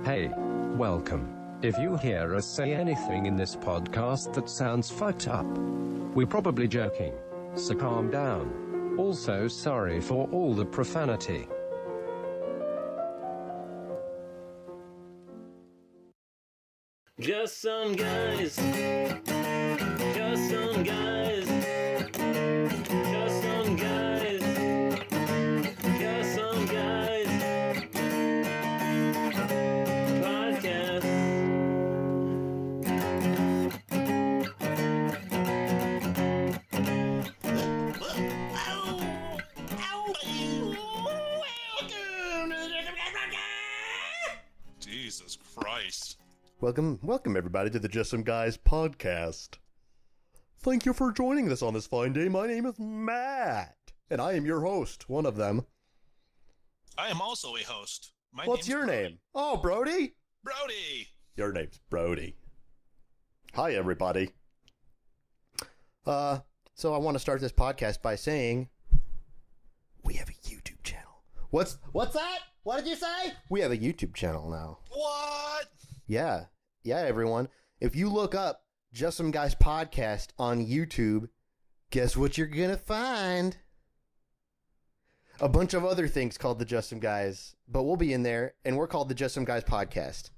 Hey, welcome. If you hear us say anything in this podcast that sounds fucked up, we're probably joking, so calm down. Also, sorry for all the profanity. Just some guys. Just some guys. Just some guys. Just some guys. Podcast. Jesus Christ. Welcome everybody to the Just Some Guys podcast. Thank you for joining us on this fine day. My name is Matt, and I am your host, one of them. I am also a host. What's your name? Oh, Brody? Brody! Your name's Brody. Hi, everybody. So I want to start this podcast by saying we have a YouTube channel. What's that? What did you say? We have a YouTube channel now. What? Yeah, everyone. If you look up Just Some Guys podcast on YouTube, guess what you're gonna find? A bunch of other things called the Just Some Guys, but we'll be in there, and we're called the Just Some Guys podcast.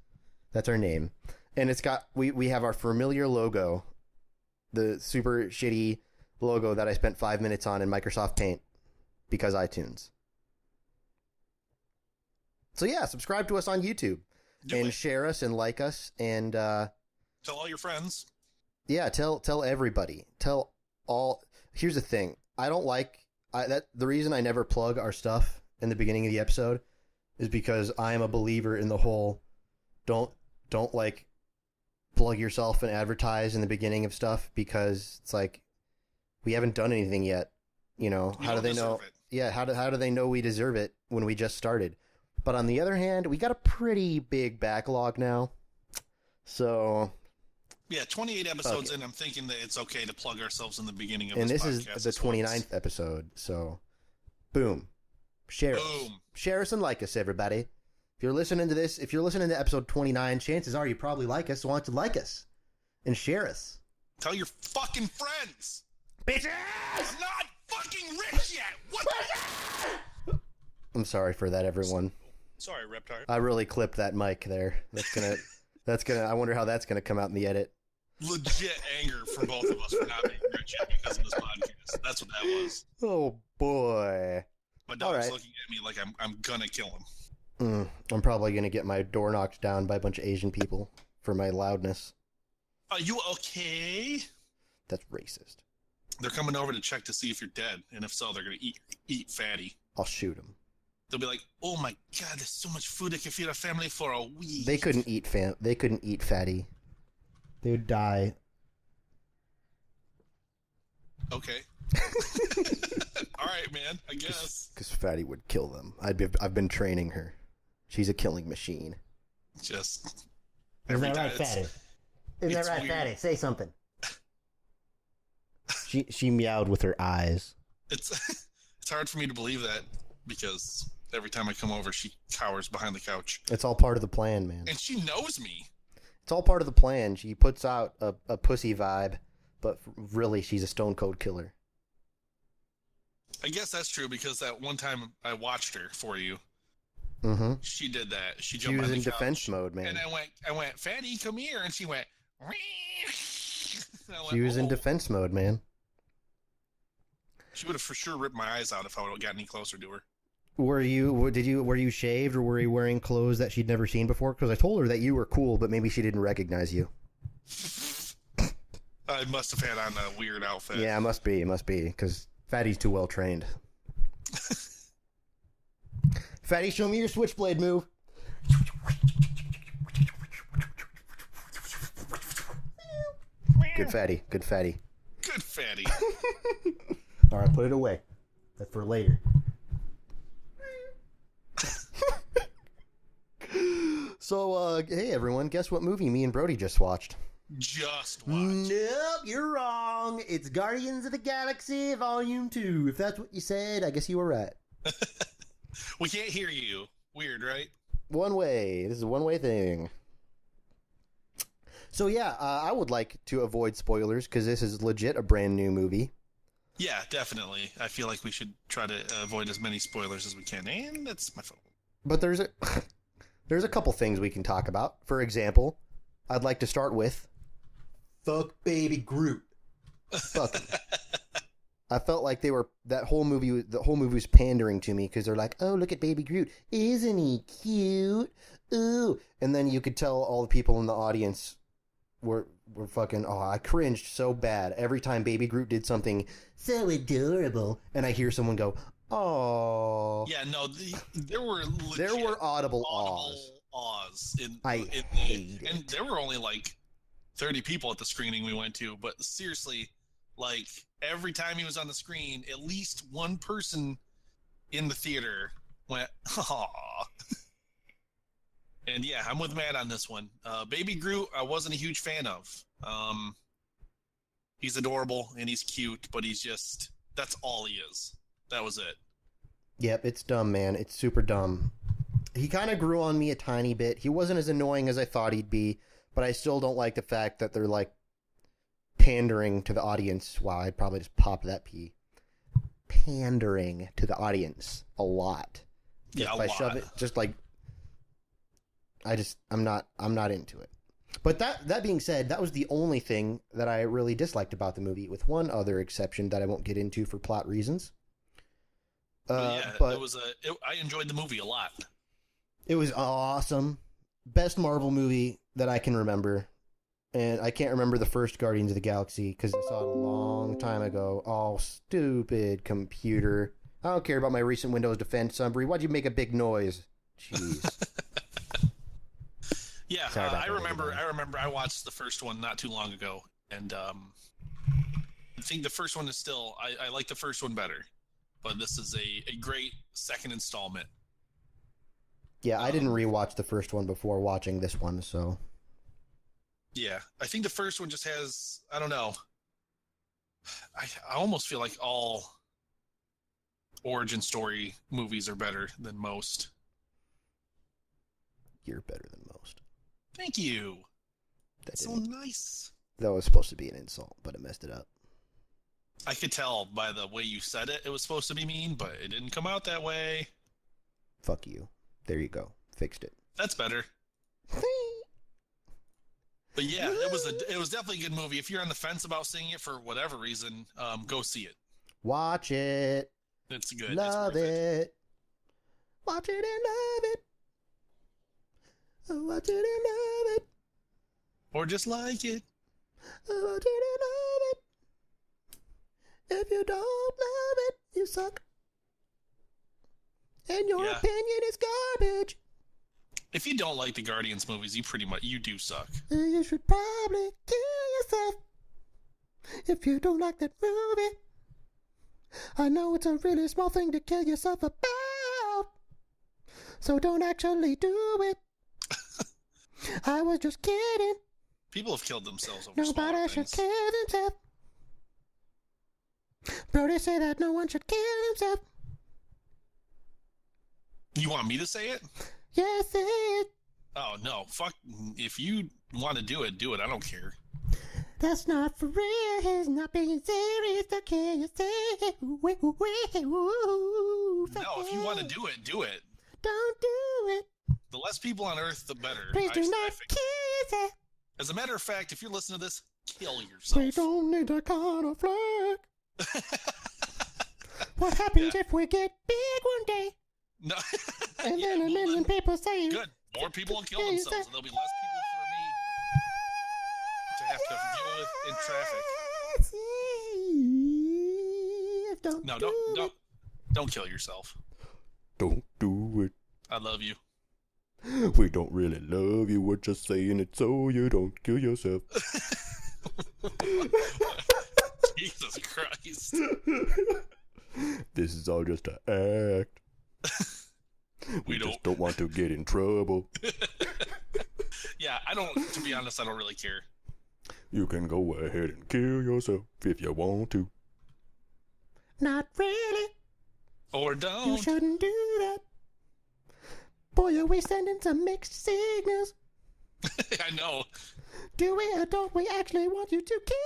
That's our name, and it's got we have our familiar logo, the super shitty logo that I spent 5 minutes on in Microsoft Paint because iTunes. So yeah, subscribe to us on YouTube. And share us and like us and tell all your friends. Yeah, tell everybody. Tell all. Here's the thing. I don't like the reason I never plug our stuff in the beginning of the episode is because I am a believer in the whole don't like plug yourself and advertise in the beginning of stuff because it's like we haven't done anything yet. You know, how do they know? Yeah, how do they know we deserve it when we just started? But on the other hand, we got a pretty big backlog now. So... Yeah, 28 episodes in, I'm thinking that it's okay to plug ourselves in the beginning of this podcast. And this is the 29th episode, so... Boom. Share us. Share us and like us, everybody. If you're listening to this, if you're listening to episode 29, chances are you probably like us, so why don't you like us? And share us. Tell your fucking friends! Bitches! I'm not fucking rich yet! What the... I'm sorry for that, everyone. Sorry, Reptile. I really clipped that mic there. That's gonna. I wonder how that's gonna come out in the edit. Legit anger from both of us for not being rich yet because of this podcast. That's what that was. Oh boy. My dog's looking at me like I'm gonna kill him. I'm probably gonna get my door knocked down by a bunch of Asian people for my loudness. Are you okay? That's racist. They're coming over to check to see if you're dead, and if so, they're gonna eat fatty. I'll shoot him. They'll be like, "Oh my god, there's so much food I can feed a family for a week." They couldn't eat fatty. They would die. Okay. All right, man. I guess. Because fatty would kill them. I've been training her. She's a killing machine. Just. Is that right, fatty? Is that right, fatty? Say something. She meowed with her eyes. It's hard for me to believe that because every time I come over, she cowers behind the couch. It's all part of the plan, man. And she knows me. It's all part of the plan. She puts out a pussy vibe, but really she's a stone cold killer. I guess that's true because that one time I watched her for you. Mm-hmm. She did that. She jumped was on the in couch, defense mode, man. And I went, "Fatty, come here," and she went. She was in defense mode, man. She would have for sure ripped my eyes out if I would have gotten any closer to her. Were you shaved or were you wearing clothes that she'd never seen before? Because I told her that you were cool, but maybe she didn't recognize you. I must have had on a weird outfit. Yeah, it must be, because Fatty's too well trained. Fatty, show me your switchblade move. Good Fatty. Good Fatty. All right, put it away. That's for later. So, hey everyone, guess what movie me and Brody just watched? Just watched. Nope, you're wrong. It's Guardians of the Galaxy Volume 2. If that's what you said, I guess you were right. We can't hear you. Weird, right? One way. This is a one-way thing. So yeah, I would like to avoid spoilers because this is legit a brand new movie. Yeah, definitely. I feel like we should try to avoid as many spoilers as we can. And that's my phone. But there's a couple things we can talk about. For example, I'd like to start with fuck Baby Groot. Fuck him. I felt like the whole movie was pandering to me because they're like, oh, look at Baby Groot. Isn't he cute? Ooh. And then you could tell all the people in the audience were fucking, I cringed so bad every time Baby Groot did something so adorable. And I hear someone go, oh. Yeah, no, there were audible ahs. Hate it. And there were only like 30 people at the screening we went to, but seriously, like every time he was on the screen, at least one person in the theater went, "Aw." And yeah, I'm with Matt on this one. Baby Groot, I wasn't a huge fan of. He's adorable and he's cute, but that's all he is. That was it. Yep, it's dumb, man. It's super dumb. He kind of grew on me a tiny bit. He wasn't as annoying as I thought he'd be, but I still don't like the fact that they're like pandering to the audience. Wow, I'd probably just pop that P. Pandering to the audience a lot. Yeah, if I shove it, just like I'm not into it. But that being said, that was the only thing that I really disliked about the movie, with one other exception that I won't get into for plot reasons. But I enjoyed the movie a lot. It was awesome. Best Marvel movie that I can remember. And I can't remember the first Guardians of the Galaxy because I saw it a long time ago. Oh, stupid computer. I don't care about my recent Windows Defense summary. Why'd you make a big noise? Jeez. Yeah, I remember I watched the first one not too long ago, and I think the first one is still, I like the first one better, but this is a great second installment. Yeah, I didn't rewatch the first one before watching this one, so. Yeah, I think the first one just has, I don't know, I almost feel like all origin story movies are better than most. You're better than most. Thank you. That's so nice. That was supposed to be an insult, but I messed it up. I could tell by the way you said it was supposed to be mean, but it didn't come out that way. Fuck you. There you go. Fixed it. That's better. But yeah, it was definitely a good movie. If you're on the fence about seeing it for whatever reason, go see it. Watch it. It's good. Love it. Watch it and love it. Watch it and love it. Or just like it. Watch it and love it. If you don't love it, you suck. And your opinion is garbage. If you don't like the Guardians movies, you do suck. You should probably kill yourself if you don't like that movie. I know it's a really small thing to kill yourself about, so don't actually do it. I was just kidding. People have killed themselves over Nobody should kill themselves. Bro, they say that no one should kill himself. You want me to say it? Yes, it. Oh, no. Fuck. If you want to do it, do it. I don't care. That's not for real. He's not being serious. Don't kill yourself. No, if you want to do it, do it. Don't do it. The less people on Earth, the better. Please do not kill yourself. As a matter of fact, if you're listening to this, kill yourself. We don't need that kind of flag. What happens if we get big one day? No. And then a million people say... Good. More people will kill themselves, and there'll be less people for me to have to deal with in traffic. No, don't kill yourself. Don't do it. I love you. We don't really love you. We're just saying it so you don't kill yourself. Jesus Christ. This is all just an act. We just don't want to get in trouble. Yeah, to be honest, I don't really care. You can go ahead and kill yourself if you want to. Not really. Or don't. You shouldn't do that. Boy, are we sending some mixed signals. I know. Do we or don't we actually want you to kill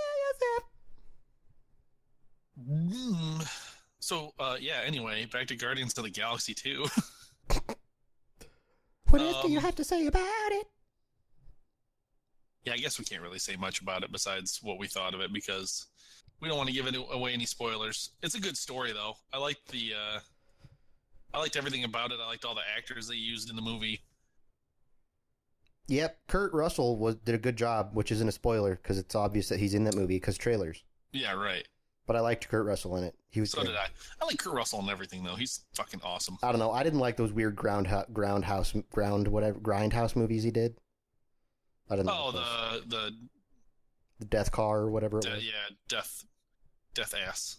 yourself? So, yeah, anyway, back to Guardians of the Galaxy 2. What else do you have to say about it? Yeah, I guess we can't really say much about it besides what we thought of it because we don't want to give away any spoilers. It's a good story, though. I liked everything about it. I liked all the actors they used in the movie. Yep, Kurt Russell did a good job, which isn't a spoiler because it's obvious that he's in that movie because trailers. Yeah, right. But I liked Kurt Russell in it. He was. So did I. I like Kurt Russell and everything though. He's fucking awesome. I don't know. I didn't like those weird grindhouse movies he did. I don't know. Oh, the Death Car or whatever it was. Yeah, Death Ass.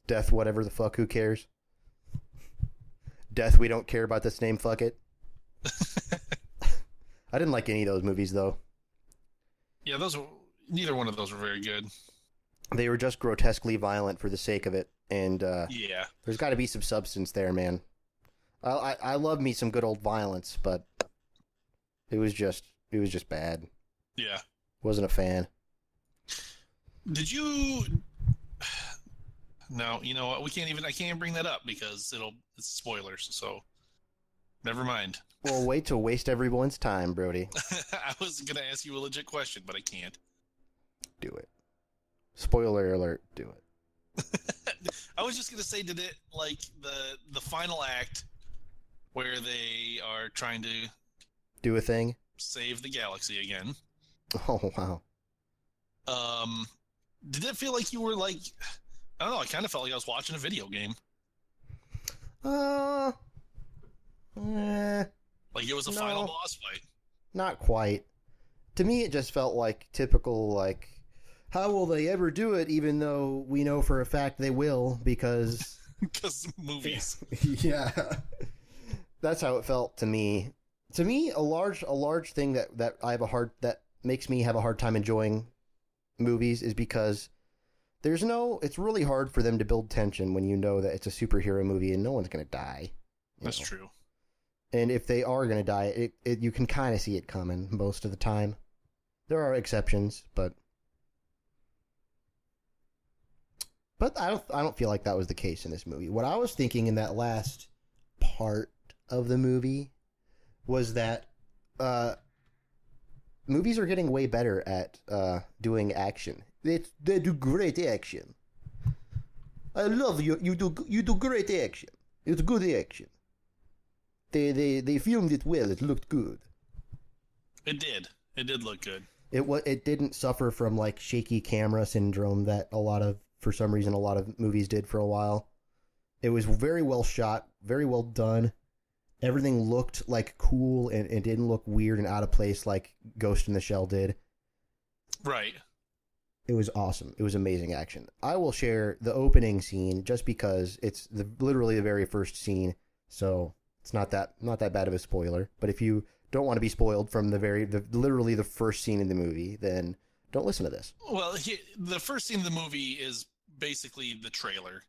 Death whatever the fuck. Who cares? Death. We don't care about this name. Fuck it. I didn't like any of those movies though. Yeah, neither one of those were very good. They were just grotesquely violent for the sake of it, and yeah, there's got to be some substance there, man. I love me some good old violence, but it was just bad. Yeah, wasn't a fan. Did you? No, you know what? I can't even bring that up because it's spoilers. So, never mind. Well, wait to waste everyone's time, Brody. I was gonna ask you a legit question, but I can't. Do it. Spoiler alert, do it. I was just gonna say, did it like the final act where they are trying to do a thing? Save the galaxy again. Oh wow. Did it feel like you were like I don't know, I kinda felt like I was watching a video game. Like it was a final boss fight. Not quite. To me it just felt like typical like how will they ever do it even though we know for a fact they will because movies. Yeah. That's how it felt to me. To me, a large thing that that makes me have a hard time enjoying movies is because it's really hard for them to build tension when you know that it's a superhero movie and no one's going to die. That's true. And if they are going to die, you can kind of see it coming most of the time. There are exceptions, but I don't feel like that was the case in this movie. What I was thinking in that last part of the movie was that movies are getting way better at doing action. They do great action. I love you. You do great action. It's good action. They filmed it well. It looked good. It did. It did look good. It didn't suffer from like shaky camera syndrome that for some reason a lot of movies did for a while. It was very well shot, very well done. Everything looked like cool and it didn't look weird and out of place like Ghost in the Shell did. Right. It was awesome. It was amazing action. I will share the opening scene just because it's literally the very first scene, so it's not that bad of a spoiler. But if you don't want to be spoiled from literally the first scene in the movie, then don't listen to this. Well, the first scene of the movie is basically the trailer.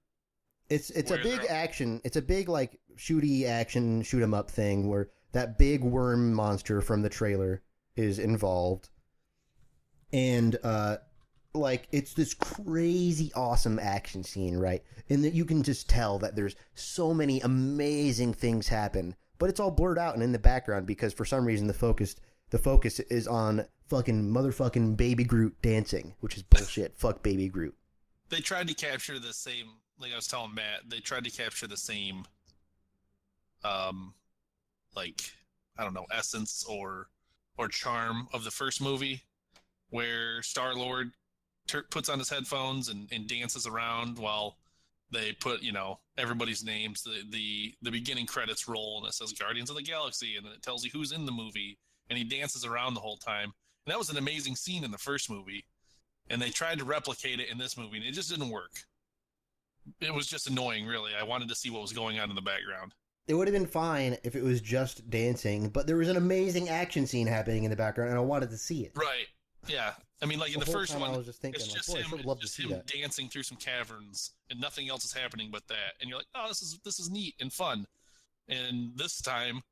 It's a big action. It's a big like shooty action, shoot 'em up thing where that big worm monster from the trailer is involved, and like it's this crazy awesome action scene, right? And that you can just tell that there's so many amazing things happen, but it's all blurred out and in the background because for some reason the focus is on fucking motherfucking Baby Groot dancing, which is bullshit. Fuck Baby Groot. They tried to capture the same, like I was telling Matt, they tried to capture the same, like, I don't know, essence or charm of the first movie, where Star-Lord puts on his headphones and dances around while they put, everybody's names. The beginning credits roll and it says Guardians of the Galaxy, and then it tells you who's in the movie, and he dances around the whole time. And that was an amazing scene in the first movie, and they tried to replicate it in this movie, and it just didn't work. It was just annoying, really. I wanted to see what was going on in the background. It would have been fine if it was just dancing, but there was an amazing action scene happening in the background, and I wanted to see it. Right. Yeah. I mean, like in the first one, I was just thinking, it's just him dancing through some caverns, and nothing else is happening but that. And you're like, oh, this is neat and fun. And this time,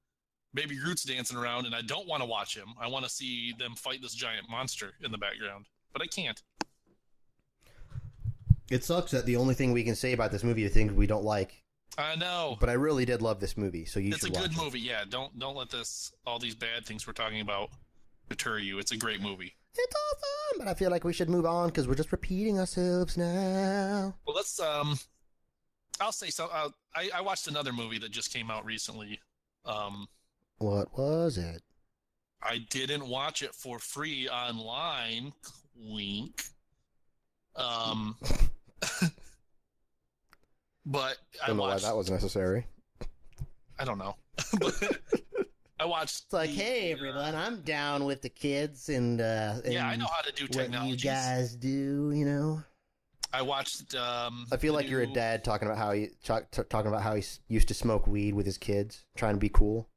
Baby Groot's dancing around, and I don't want to watch him. I want to see them fight this giant monster in the background, but I can't. It sucks that the only thing we can say about this movie are things we don't like. I know, but I really did love this movie, so you it's should a watch good it. movie. Yeah, don't let all these bad things we're talking about deter you. It's a great movie. It's awesome, but I feel like we should move on because we're just repeating ourselves now. Well, let's. I'll say so. I watched another movie that just came out recently. What was it? I didn't watch it for free online. Wink. But I don't know why that was necessary. I don't know. But I watched. It's like, hey everyone, I'm down with the kids and yeah, I know how to do technology. What you guys do, you know. I watched. I feel like you're a dad talking about how he used to smoke weed with his kids, trying to be cool.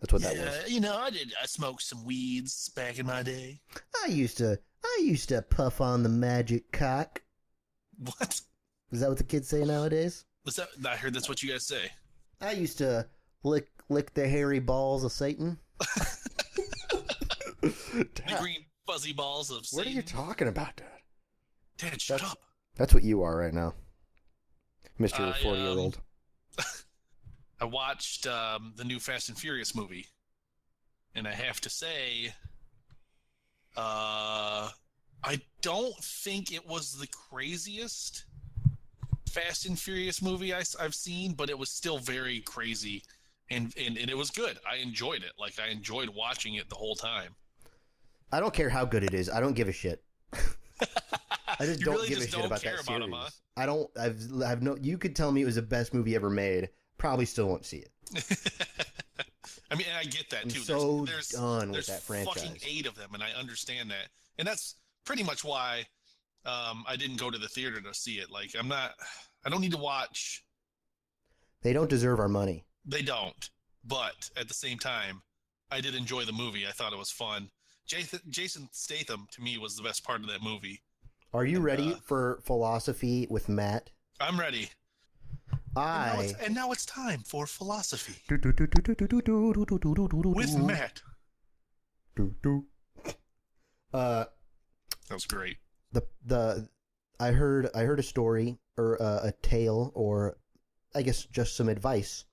That's what that was. You know, I smoked some weeds back in my day. I used to puff on the magic cock. What? Is that what the kids say nowadays? I heard that's what you guys say. I used to lick the hairy balls of Satan. The green fuzzy balls of Satan. What are you talking about, Dad? Dad, shut up. That's what you are right now, Mr. 40-year-old. I watched the new Fast and Furious movie, and I have to say, I don't think it was the craziest Fast and Furious movie I've seen, but it was still very crazy, and it was good. I enjoyed it. Like, I enjoyed watching it the whole time. I don't care how good it is. I don't give a shit. I just don't give a shit about that series. Him, huh? I don't. I've no. You could tell me it was the best movie ever made. Probably still won't see it. I mean, I get that too. I'm so done with that franchise. There's fucking 8 of them, and I understand that, and that's pretty much why I didn't go to the theater to see it. Like, I don't need to watch. They don't deserve our money. They don't. But at the same time, I did enjoy the movie. I thought it was fun. Jason Statham, to me, was the best part of that movie. Are you ready for philosophy with Matt? I'm ready. And now it's time for philosophy with Matt. That was great. I heard a story or a tale, or I guess just some advice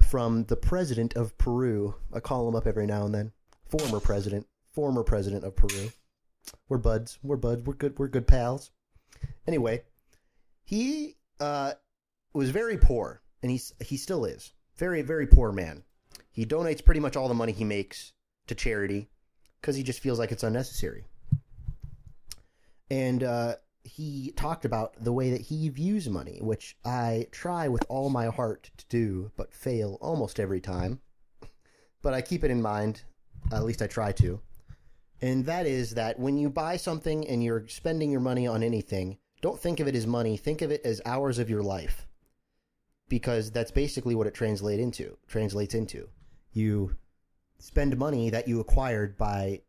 from the president of Peru. I call him up every now and then. Former president of Peru. We're buds. We're good. We're good pals. Anyway, he was very poor, and he still is. Very, very poor man. He donates pretty much all the money he makes to charity because he just feels like it's unnecessary. And he talked about the way that he views money, which I try with all my heart to do, but fail almost every time. But I keep it in mind. At least I try to. And that is that when you buy something and you're spending your money on anything, don't think of it as money. Think of it as hours of your life. Because that's basically what it translates into. You spend money that you acquired by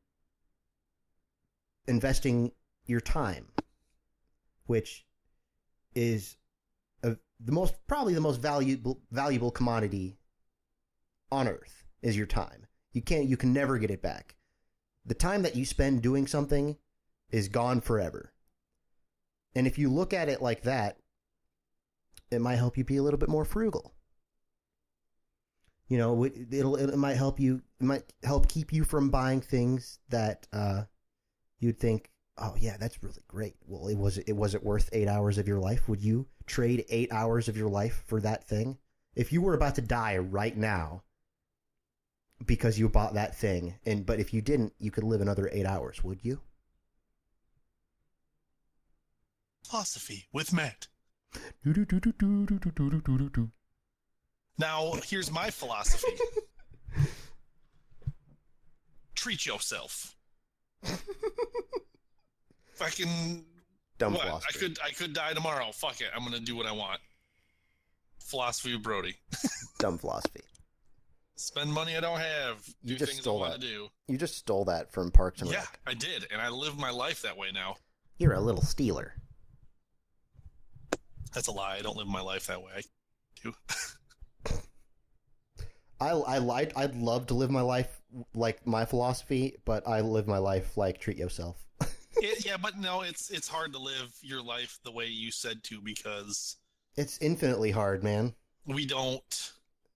investing your time, which is probably the most valuable commodity on earth is your time. You can never get it back. The time that you spend doing something is gone forever. And if you look at it like that, it might help you be a little bit more frugal. You know, it might help you. It might help keep you from buying things that you'd think, oh yeah, that's really great. Well, was it worth 8 hours of your life? Would you trade 8 hours of your life for that thing? If you were about to die right now because you bought that thing, but if you didn't, you could live another 8 hours, would you? Philosophy with Matt. Now, here's my philosophy. Treat yourself. Fucking dumb what? philosophy. I could die tomorrow. Fuck it. I'm gonna do what I want. Philosophy of Brody. Dumb philosophy. Spend money I don't have. You do just things stole I want that. to do. You just stole that from Parks and Rec. Yeah, I did, and I live my life that way now. You're a little stealer. That's a lie. I don't live my life that way. I do. I'd love to live my life like my philosophy, but I live my life like treat yourself. Yeah, but no, it's hard to live your life the way you said to because It's infinitely hard, man. we don't.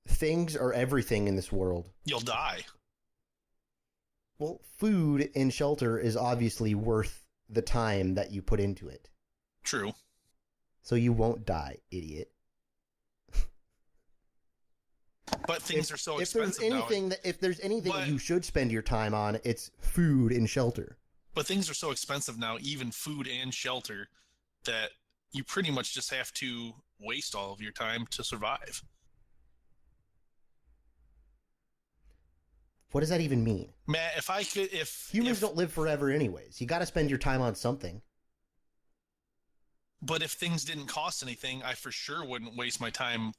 Things are everything in this world. You'll die. Well, food and shelter is obviously worth the time that you put into it. True. So you won't die, idiot. But things are so expensive If there's anything But- you should spend your time on, it's food and shelter. But things are so expensive now, even food and shelter, that you pretty much just have to waste all of your time to survive. What does that even mean? Matt, if Humans don't live forever anyways. You got to spend your time on something. But if things didn't cost anything, I for sure wouldn't waste my time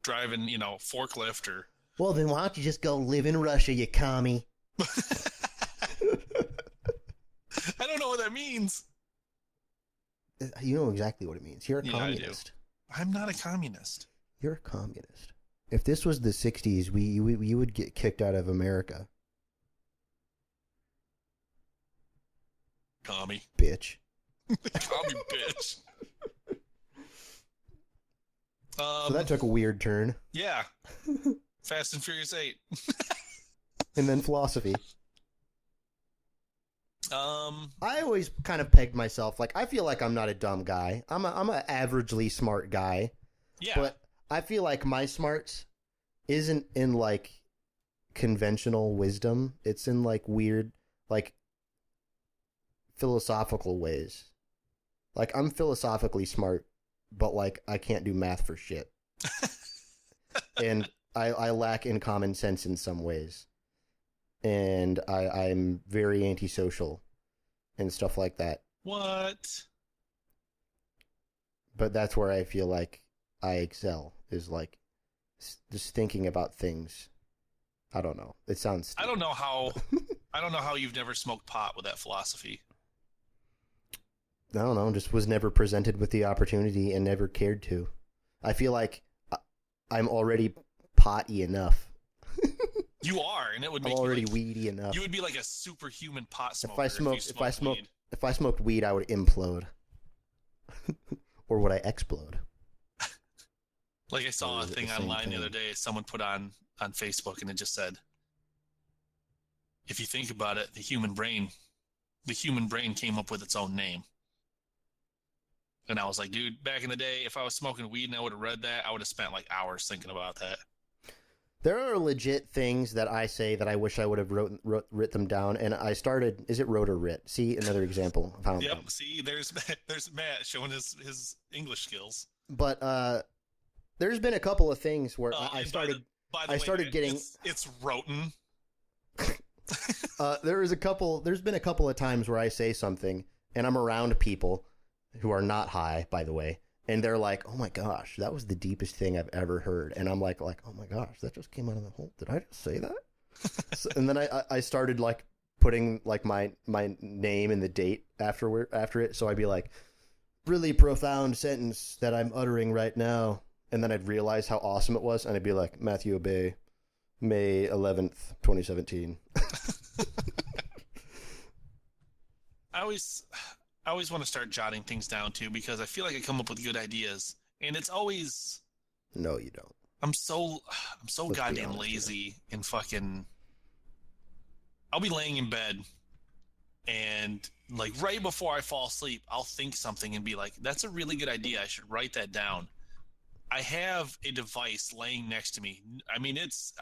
driving, forklift or. Well, then why don't you just go live in Russia, you commie? I don't know what that means. You know exactly what it means. You're a Yeah, I do. communist. I'm not a communist. You're a communist. If this was the 60s, we would get kicked out of America. Commie. Bitch. Commie bitch. So that took a weird turn. Yeah. Fast and Furious 8. And then philosophy. Um, I always kind of pegged myself like I feel like I'm not a dumb guy. I'm an averagely smart guy. yeah. But I feel like my smarts isn't in like conventional wisdom. It's in like weird, like philosophical ways. Like I'm philosophically smart, but like I can't do math for shit. And I lack in common sense in some ways. And I'm very antisocial and stuff like that. What? But that's where I feel like I excel, is like just thinking about things. I don't know. It sounds stupid. I don't know how you've never smoked pot with that philosophy. I don't know, just was never presented with the opportunity and never cared to. I feel like I'm already potty enough. You are, and it would make I'm already you like, weedy enough. you would be like a superhuman pot smoker. If I smoked weed, I would implode. Or would I explode? Like I saw Or a is it thing the same online the thing? other day, someone put on Facebook, and it just said, if you think about it, the human brain came up with its own name. And I was like, dude, back in the day, if I was smoking weed and I would have read that, I would have spent like hours thinking about that. There are legit things that I say that I wish I would have writ them down, and I started. Is it wrote or writ? See, another example of how. Yep. See, there's Matt showing his English skills. But there's been a couple of things where I And started. by the I way, started Matt, getting- It's roten. There's been a couple of times where I say something, and I'm around people who are not high, by the way, and they're like, "Oh my gosh, that was the deepest thing I've ever heard," and I'm like, "Oh my gosh, that just came out of the hole. Did I just say that?" And then I started like putting like my name and the date after it, so I'd be like, "Really profound sentence that I'm uttering right now," and then I'd realize how awesome it was, and I'd be like, "Matthew Obey, May 11th, 2017." I always want to start jotting things down too, because I feel like I come up with good ideas, and it's always No, you don't. I'm so be goddamn honest lazy and fucking. I'll be laying in bed, and like right before I fall asleep, I'll think something and be like, "That's a really good idea. I should write that down." I have a device laying next to me. I mean, it's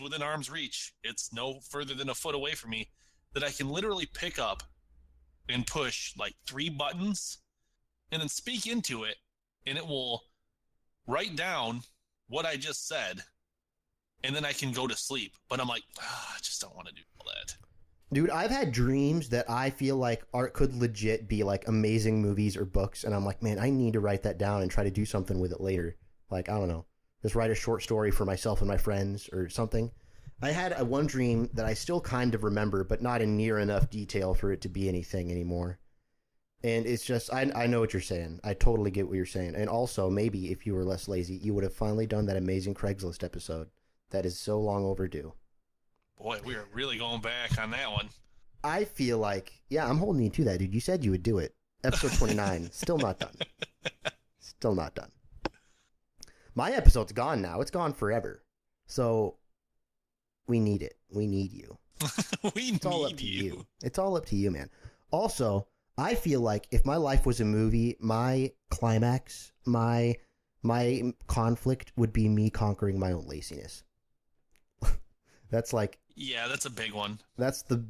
within arm's reach. It's no further than a foot away from me, that I can literally pick up and push like 3 buttons and then speak into it, and it will write down what I just said, and then I can go to sleep. But I'm like, I just don't want to do all that. Dude, I've had dreams that I feel like could legit be like amazing movies or books, and I'm like, man, I need to write that down and try to do something with it later. Like, I don't know, just write a short story for myself and my friends or something. I had one dream that I still kind of remember, but not in near enough detail for it to be anything anymore. And it's just, I know what you're saying. I totally get what you're saying. And also, maybe if you were less lazy, you would have finally done that amazing Craigslist episode that is so long overdue. Boy, we are really going back on that one. I feel like, yeah, I'm holding you to that, dude. You said you would do it. Episode 29, still not done. Still not done. My episode's gone now. It's gone forever. So we need it. We need you. It's all up to you. It's all up to you, man. Also, I feel like if my life was a movie, my climax, my conflict would be me conquering my own laziness. That's like, yeah, that's a big one. That's the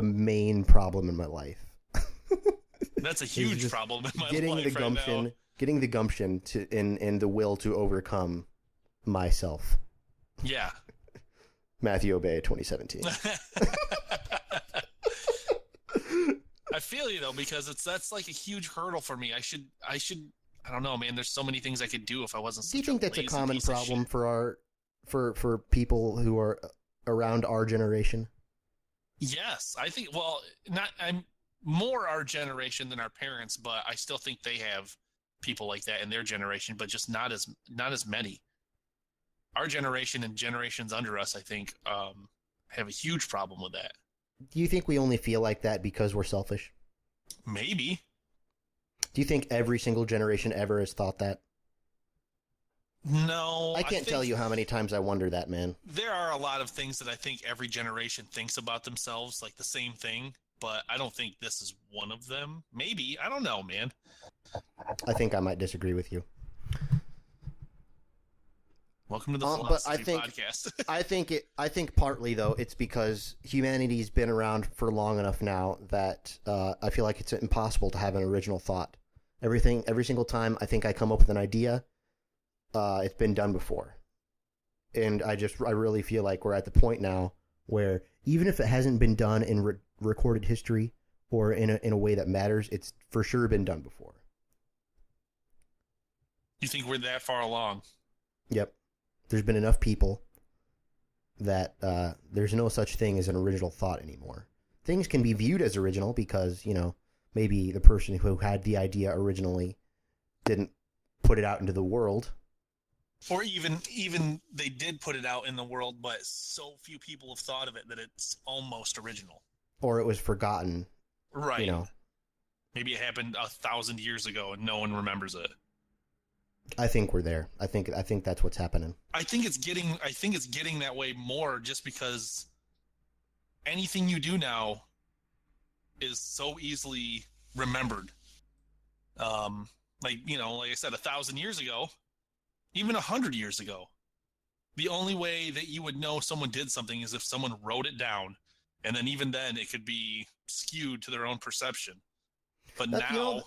main problem in my life. That's a huge problem in my getting life the gumption, right now. Getting the gumption to and the will to overcome myself. Yeah. Matthew Obey 2017. I feel you though, because that's like a huge hurdle for me. I should I don't know, man. There's so many things I could do if I wasn't. Do you think that's a lazy common piece of problem shit. for people who are around our generation? Yes, I think. Well, I'm more our generation than our parents, but I still think they have people like that in their generation, but just not as many. Our generation and generations under us, I think, have a huge problem with that. Do you think we only feel like that because we're selfish? Maybe. Do you think every single generation ever has thought that? No. I can't tell you how many times I wonder that, man. There are a lot of things that I think every generation thinks about themselves, like the same thing, but I don't think this is one of them. Maybe. I don't know, man. I think I might disagree with you. Welcome to the but Philosophy Podcast. I think partly though it's because humanity's been around for long enough now that I feel like it's impossible to have an original thought. Every single time I think I come up with an idea, it's been done before, and I really feel like we're at the point now where even if it hasn't been done in recorded history or in a way that matters, it's for sure been done before. You think we're that far along? Yep. There's been enough people that there's no such thing as an original thought anymore. Things can be viewed as original because, maybe the person who had the idea originally didn't put it out into the world. Or even they did put it out in the world, but so few people have thought of it that it's almost original. Or it was forgotten. Right. Maybe it happened 1,000 years ago and no one remembers it. I think we're there. I think that's what's happening. I think it's getting that way more just because anything you do now is so easily remembered. Like I said, 1,000 years ago, even 100 years ago, the only way that you would know someone did something is if someone wrote it down, and then even then it could be skewed to their own perception. But now.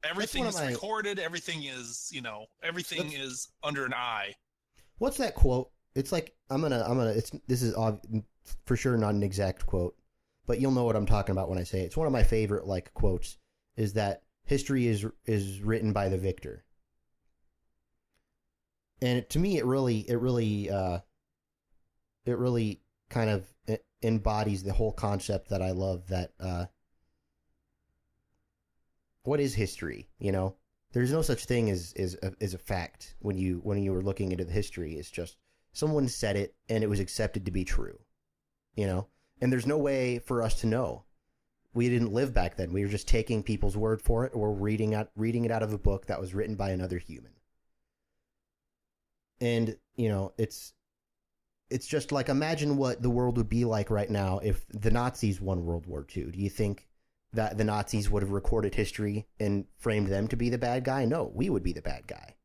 Everything is recorded. Everything is, everything is under an eye. What's that quote? It's like this is for sure not an exact quote, but you'll know what I'm talking about when I say it. It's one of my favorite quotes. Is that history is written by the victor, and to me it really kind of embodies the whole concept that I love. That what is history? There's no such thing as a fact when you were looking into the history. It's just someone said it and it was accepted to be true, and there's no way for us to know. We didn't live back then. We were just taking people's word for it or reading it out of a book that was written by another human. And it's just like, imagine what the world would be like right now if the Nazis won World War II. Do you think that the Nazis would have recorded history and framed them to be the bad guy? No, we would be the bad guy.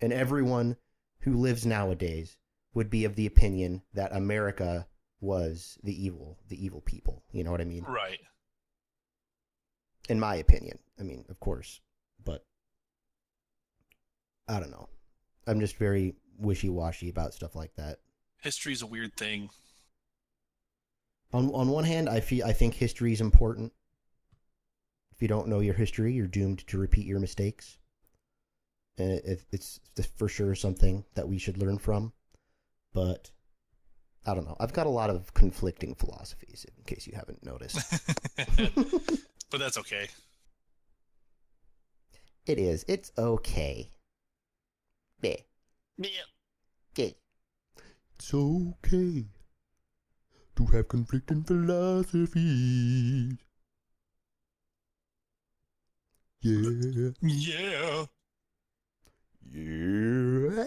And everyone who lives nowadays would be of the opinion that America was the evil people. You know what I mean? Right. In my opinion. I mean, of course. But I don't know. I'm just very wishy-washy about stuff like that. History's a weird thing. On one hand, I think history is important. If you don't know your history, you're doomed to repeat your mistakes. And it's for sure something that we should learn from. But I don't know. I've got a lot of conflicting philosophies, in case you haven't noticed. But that's okay. It is. It's okay. Yeah. Yeah. Okay. It's okay to have conflicting philosophies. Yeah. Yeah. Yeah.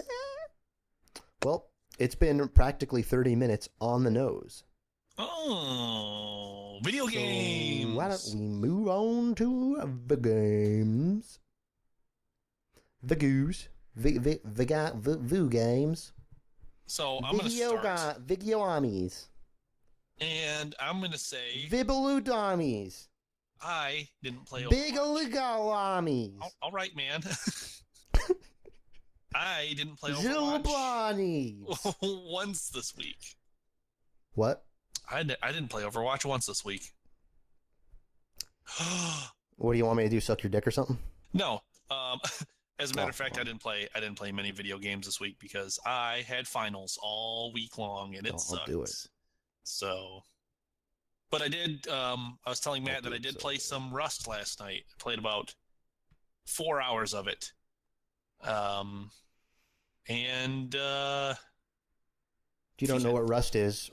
Well, it's been practically 30 minutes on the nose. Oh, video So games. why don't we move on to the games? The goose. The games. So I'm going to start. Video armies. And I'm going to say Vibaloodamies. I didn't play Overwatch. Big armies. All right, man. I didn't play Overwatch Zilblanies. once this week. What? I didn't play Overwatch once this week. What do you want me to do? Suck your dick or something? No. As a matter of fact, I didn't play many video games this week because I had finals all week long and it sucked. I'll do it. So, but I did. I was telling Matt that I did play some Rust last night. I played about 4 hours of it. If you don't know what Rust is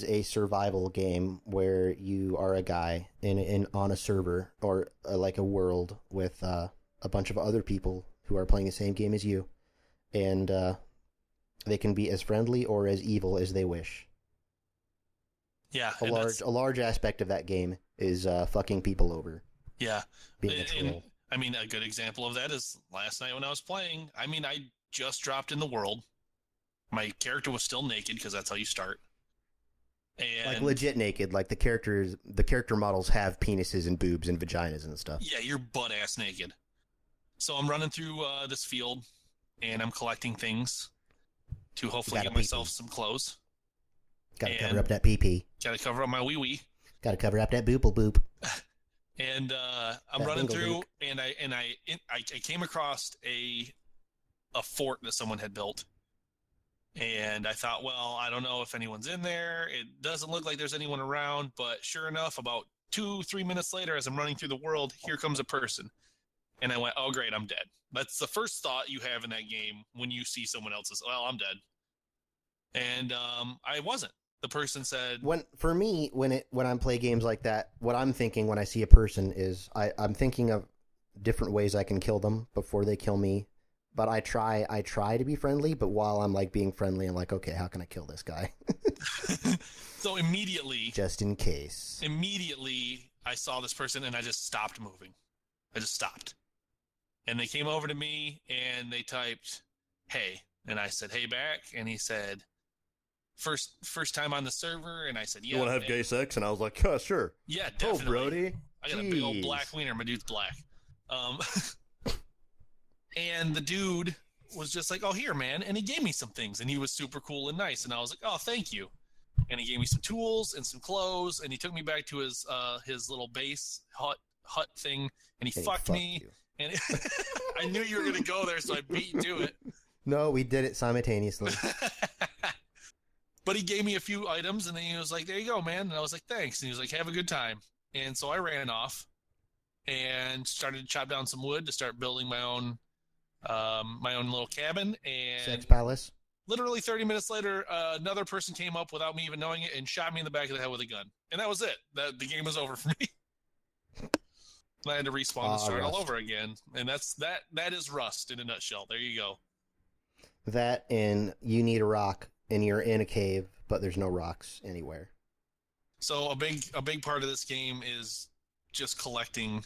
a survival game where you are a guy on a server or like a world with a bunch of other people who are playing the same game as you, and they can be as friendly or as evil as they wish. Yeah, a large aspect of that game is fucking people over. Yeah, being a troll. I mean, a good example of that is last night when I was playing. I mean, I just dropped in the world. My character was still naked because that's how you start. And like legit naked, like the character models have penises and boobs and vaginas and stuff. Yeah, you're butt ass naked. So I'm running through this field, and I'm collecting things to hopefully get myself some clothes. Got to cover up that pee-pee. Got to cover up my wee-wee. Got to cover up that boople-boop. And I'm running through, and I came across a fort that someone had built. And I thought, well, I don't know if anyone's in there. It doesn't look like there's anyone around, but sure enough, about 2-3 minutes later, as I'm running through the world, here comes a person. And I went, oh, great, I'm dead. That's the first thought you have in that game when you see someone else's, well, I'm dead. And I wasn't. The person said... When I play games like that, what I'm thinking when I see a person is I'm thinking of different ways I can kill them before they kill me. But I try to be friendly, but while I'm like being friendly, I'm like, okay, how can I kill this guy? So immediately... Just in case. Immediately, I saw this person and I just stopped moving. I just stopped. And they came over to me and they typed, hey. And I said, hey back. And he said, first time on the server. And I said, yeah. You want to have gay sex? And I was like, oh, sure. Yeah, definitely. Oh, Brody. I got a big old black wiener. My dude's black. And the dude was just like, oh, here, man. And he gave me some things. And he was super cool and nice. And I was like, oh, thank you. And he gave me some tools and some clothes. And he took me back to his little base hut thing. And he fucked me. You. And I knew you were going to go there, so I beat you to it. No, we did it simultaneously. But he gave me a few items. And then he was like, there you go, man. And I was like, thanks. And he was like, have a good time. And so I ran off and started to chop down some wood to start building my own little cabin. And sex palace. Literally 30 minutes later, another person came up without me even knowing it and shot me in the back of the head with a gun. And that was it. The game was over for me. I had to respawn and start all over again. And that is Rust in a nutshell. There you go. That and you need a rock and you're in a cave, but there's no rocks anywhere. So a big part of this game is just collecting,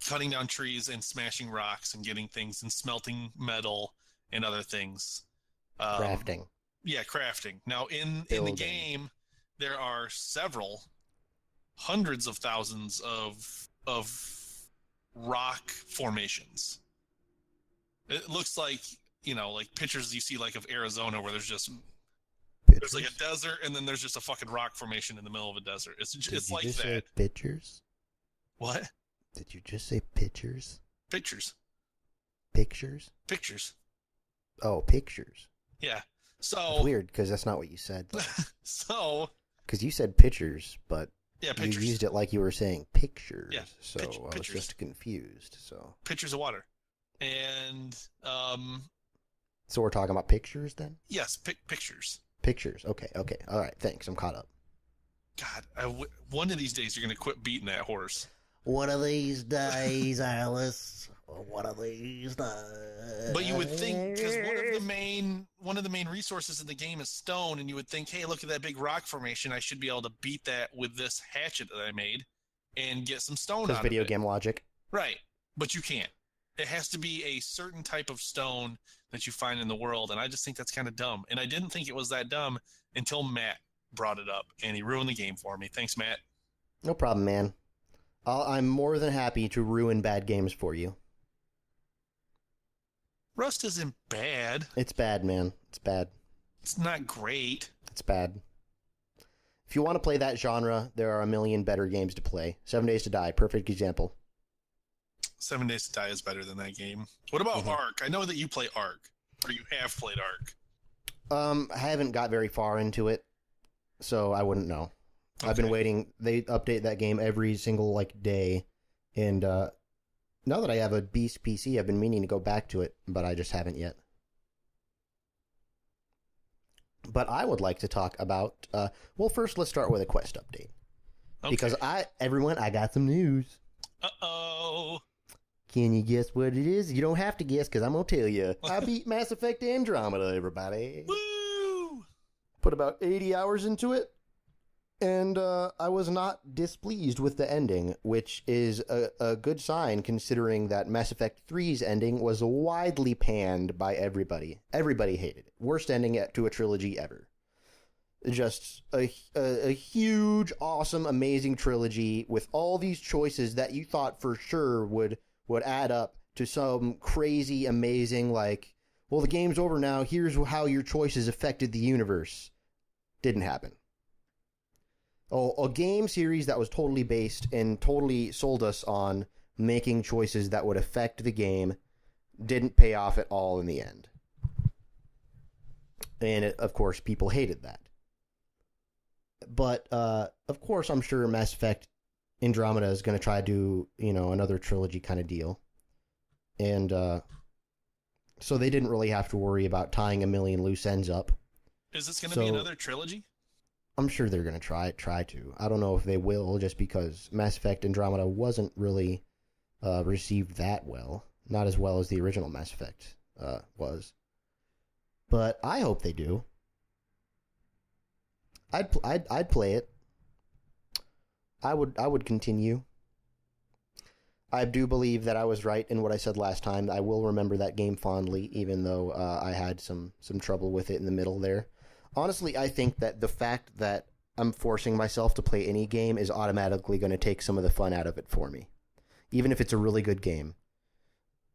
cutting down trees and smashing rocks and getting things and smelting metal and other things. Crafting. Yeah, crafting. Now in the game, there are several hundreds of thousands of rock formations. It looks like, like pictures you see like of Arizona where there's like a desert and then there's just a fucking rock formation in the middle of a desert. It's like that. Say pictures? What? Did you just say pictures? Pictures. Pictures? Pictures. Oh, pictures. Yeah. So it's weird because that's not what you said. So. Because you said pictures, but yeah, pictures. You used it like you were saying pictures. Yeah. So I was just confused. So pictures of water, and So we're talking about pictures then? Yes, pictures. Pictures. Okay. All right. Thanks. I'm caught up. God, one of these days you're going to quit beating that horse. One of these days, Alice. One of these days. But you would think, because one of the main resources in the game is stone, and you would think, hey, look at that big rock formation. I should be able to beat that with this hatchet that I made and get some stone out of it. Video game logic. Right. But you can't. It has to be a certain type of stone that you find in the world, and I just think that's kind of dumb. And I didn't think it was that dumb until Matt brought it up, and he ruined the game for me. Thanks, Matt. No problem, man. I'm more than happy to ruin bad games for you. Rust isn't bad. It's bad, man. It's bad. It's not great. It's bad. If you want to play that genre, there are a million better games to play. 7 Days to Die, perfect example. 7 Days to Die is better than that game. What about Ark? I know that you play Ark, or you have played Ark. I haven't got very far into it, so I wouldn't know. Okay. I've been waiting. They update that game every single day, and now that I have a beast PC, I've been meaning to go back to it, but I just haven't yet. But I would like to talk about. Well, first let's start with a quest update, because I got some news. Uh-oh. Can you guess what it is? You don't have to guess, because I'm going to tell you. I beat Mass Effect Andromeda, everybody. Woo! Put about 80 hours into it, and I was not displeased with the ending, which is a good sign, considering that Mass Effect 3's ending was widely panned by everybody. Everybody hated it. Worst ending to a trilogy ever. Just a huge, awesome, amazing trilogy with all these choices that you thought for sure would add up to some crazy, amazing, like, well, the game's over now, here's how your choices affected the universe. Didn't happen. Oh, a game series that was totally based and totally sold us on making choices that would affect the game didn't pay off at all in the end. And, of course, people hated that. But, of course, I'm sure Mass Effect Andromeda is going to try to do, another trilogy kind of deal. And so they didn't really have to worry about tying a million loose ends up. Is this going to be another trilogy? I'm sure they're going to try to. I don't know if they will, just because Mass Effect Andromeda wasn't really received that well. Not as well as the original Mass Effect was. But I hope they do. I'd play it. I would continue. I do believe that I was right in what I said last time. I will remember that game fondly, even though I had some trouble with it in the middle there. Honestly, I think that the fact that I'm forcing myself to play any game is automatically going to take some of the fun out of it for me, even if it's a really good game.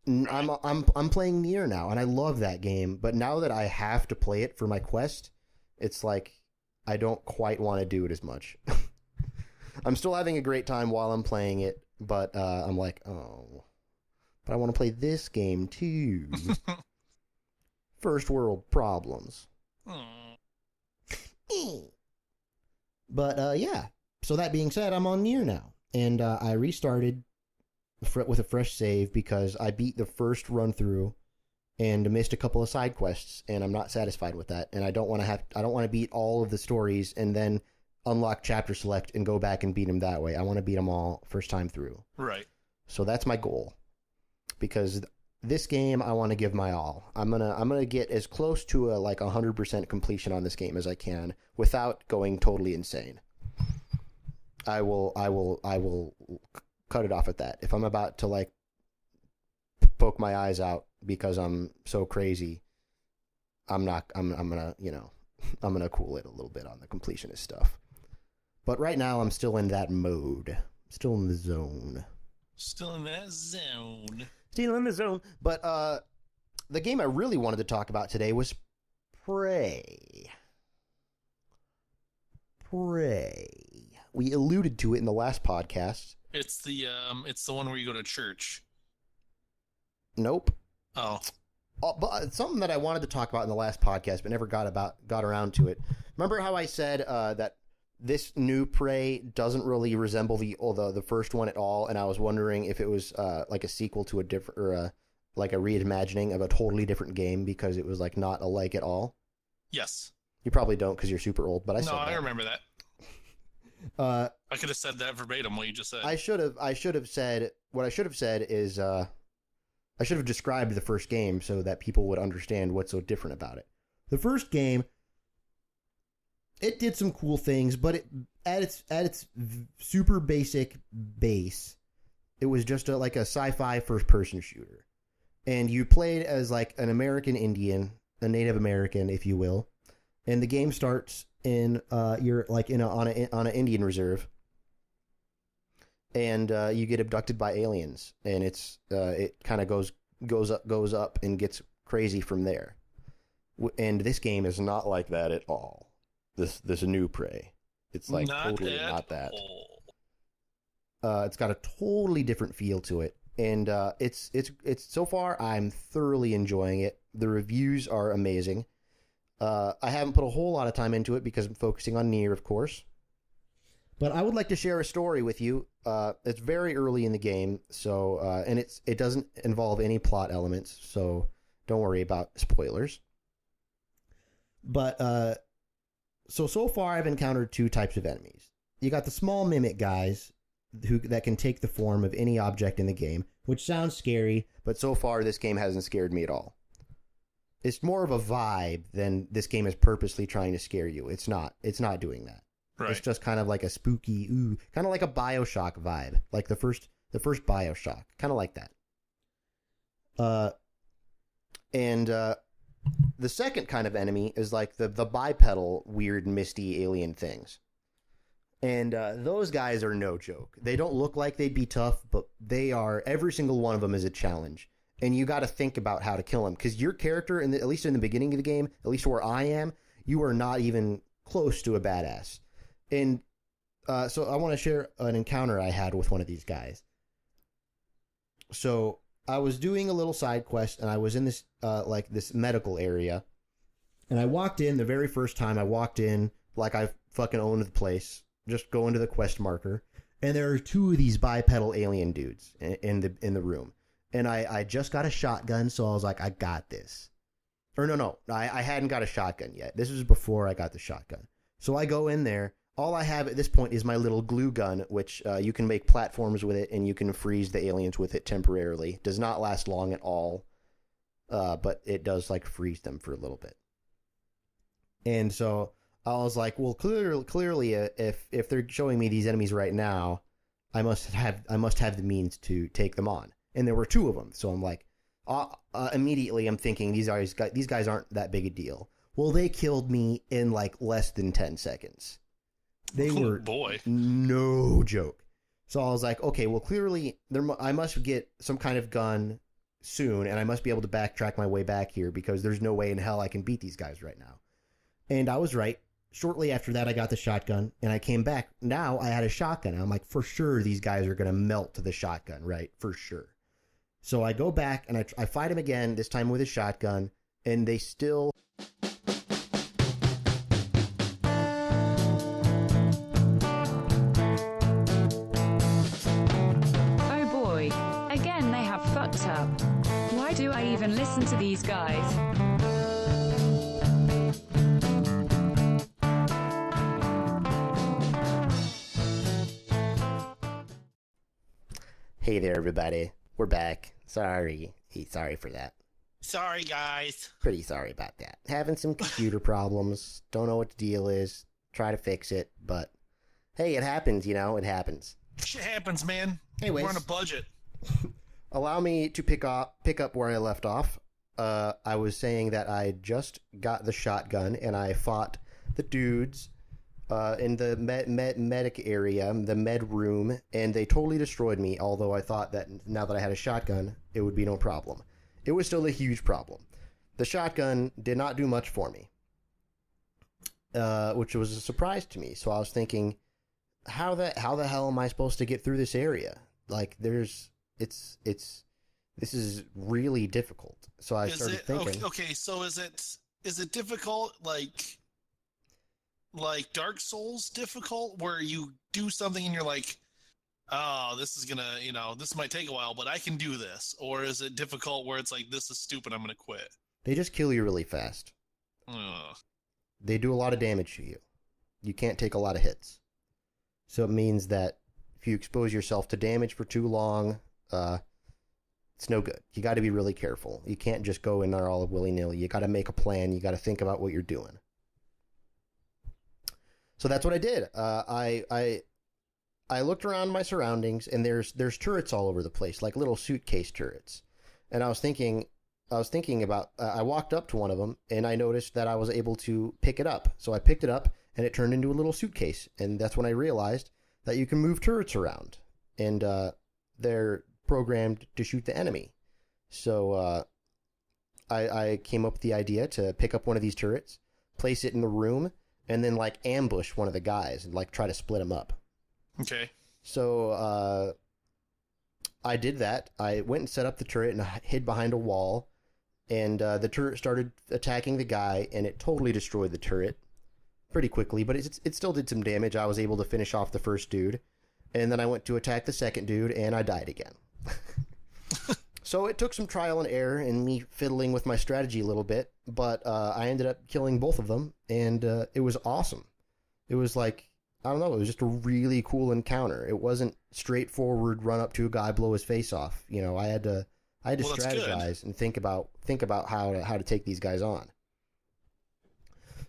I'm playing Nier now, and I love that game. But now that I have to play it for my quest, it's like I don't quite want to do it as much. I'm still having a great time while I'm playing it, but I'm like, oh, but I want to play this game too. First world problems. But yeah, so that being said, I'm on Nier now, and I restarted with a fresh save because I beat the first run through and missed a couple of side quests, and I'm not satisfied with that, and I don't want to beat all of the stories and then unlock chapter select and go back and beat them that way. I want to beat them all first time through. Right. So that's my goal, because this game I want to give my all. I'm gonna get as close to a 100% completion on this game as I can without going totally insane. I will cut it off at that. If I'm about to poke my eyes out because I'm so crazy, I'm gonna cool it a little bit on the completionist stuff. But right now I'm still in that mode. Still in the zone. Still in that zone. Still in the zone. But the game I really wanted to talk about today was Prey. We alluded to it in the last podcast. It's the one where you go to church. Nope. Oh. But something that I wanted to talk about in the last podcast, but never got around to it. Remember how I said that this new Prey doesn't really resemble the first one at all, and I was wondering if it was like a sequel to a different or like a reimagining of a totally different game because it was like not alike at all? Yes. You probably don't because you're super old, but I said No, I that. remember that. I could have said that verbatim, what you just said. I should have said, what I should have said is, I should have described the first game so that people would understand what's so different about it. The first game, it did some cool things, but at its super basic base, it was just like a sci-fi first-person shooter. And you played as like an American Indian, a Native American, if you will. And the game starts in you're like on an Indian reserve, and you get abducted by aliens, and it kind of goes up and gets crazy from there. And this game is not like that at all. This new Prey, it's like totally not that. It's got a totally different feel to it, and it's so far I'm thoroughly enjoying it. The reviews are amazing. I haven't put a whole lot of time into it because I'm focusing on Nier, of course. But I would like to share a story with you. It's very early in the game, so and it doesn't involve any plot elements, so don't worry about spoilers. But so far I've encountered two types of enemies. You got the small mimic guys that can take the form of any object in the game, which sounds scary, but so far this game hasn't scared me at all. It's more of a vibe than this game is purposely trying to scare you. It's not doing that. Right. It's just kind of like a spooky, kind of like a BioShock vibe, like the first BioShock, kind of like that. And the second kind of enemy is like the bipedal, weird, misty alien things. And those guys are no joke. They don't look like they'd be tough, but they are. Every single one of them is a challenge. And you got to think about how to kill them. Because your character, at least in the beginning of the game, at least where I am, you are not even close to a badass. And so I want to share an encounter I had with one of these guys. So I was doing a little side quest, and I was in this this medical area. And I walked in the very first time I walked in, like I fucking owned the place. Just go into the quest marker, and there are two of these bipedal alien dudes in the room. And I just got a shotgun, so I was like, I got this. Or no, I hadn't got a shotgun yet. This was before I got the shotgun. So I go in there. All I have at this point is my little glue gun, which you can make platforms with it, and you can freeze the aliens with it temporarily. Does not last long at all, but it does like freeze them for a little bit. And so I was like, well, clearly, if they're showing me these enemies right now, I must have the means to take them on. And there were two of them, so I'm like, immediately I'm thinking these guys aren't that big a deal. Well, they killed me in like less than 10 seconds. They were no joke. So I was like, okay, well, clearly I must get some kind of gun soon, and I must be able to backtrack my way back here because there's no way in hell I can beat these guys right now. And I was right. Shortly after that, I got the shotgun, and I came back. Now I had a shotgun. I'm like, for sure, these guys are going to melt to the shotgun, right? For sure. So I go back, and I fight him again, this time with a shotgun, and they still... Oh boy, again they have fucked up. Why do I even listen to these guys? Hey there, everybody. We're back. Sorry for that. Sorry, guys. Pretty sorry about that. Having some computer problems. Don't know what the deal is. Try to fix it, but hey, it happens, it happens. Shit happens, man. Anyways, we're on a budget. Allow me to pick up where I left off. I was saying that I just got the shotgun, and I fought the dudes in the medic area, the med room, and they totally destroyed me, although I thought that now that I had a shotgun, it would be no problem. It was still a huge problem. The shotgun did not do much for me, which was a surprise to me. So I was thinking, how the hell am I supposed to get through this area? Like, this is really difficult. So I started thinking. Okay, so is it difficult like Dark Souls difficult, where you do something and you're like, oh, this is gonna, this might take a while, but I can do this? Or is it difficult where it's like, this is stupid, I'm gonna quit? They just kill you really fast. Ugh. They do a lot of damage to you. You can't take a lot of hits. So it means that if you expose yourself to damage for too long, it's no good. You got to be really careful. You can't just go in there all willy-nilly. You got to make a plan. You got to think about what you're doing. So that's what I did. I looked around my surroundings, and there's turrets all over the place, like little suitcase turrets. And I was thinking about. I walked up to one of them, and I noticed that I was able to pick it up. So I picked it up, and it turned into a little suitcase. And that's when I realized that you can move turrets around, and they're programmed to shoot the enemy. So I came up with the idea to pick up one of these turrets, place it in the room, and then like ambush one of the guys and like try to split them up. Okay. So I did that. I went and set up the turret and hid behind a wall, and the turret started attacking the guy, and it totally destroyed the turret pretty quickly, but it still did some damage. I was able to finish off the first dude, and then I went to attack the second dude, and I died again. So it took some trial and error and me fiddling with my strategy a little bit, but I ended up killing both of them, and it was awesome. It was like, I don't know, it was just a really cool encounter. It wasn't straightforward run up to a guy, blow his face off. I had to strategize and think about how to take these guys on.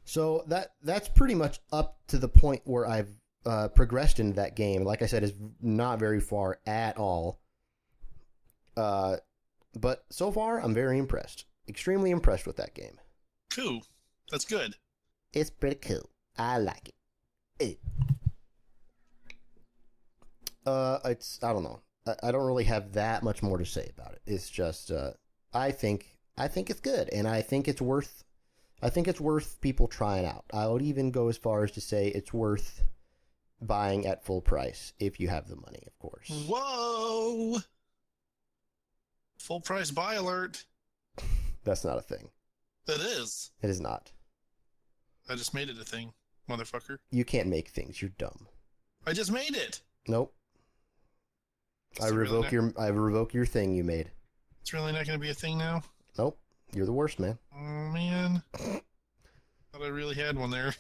So that's pretty much up to the point where I've progressed into that game. Like I said, is not very far at all. But so far, I'm very impressed. Extremely impressed with that game. Cool. That's good. It's pretty cool. I like it. I don't know. I don't really have that much more to say about it. It's just, I think it's good, and I think it's worth people trying out. I would even go as far as to say it's worth buying at full price if you have the money, of course. Whoa! Full price buy alert. That's not a thing. That is. It is not. I just made it a thing, motherfucker. You can't make things. You're dumb. I just made it. Nope. I revoke your thing you made. It's really not going to be a thing now? Nope. You're the worst, man. Oh, man. Thought I really had one there.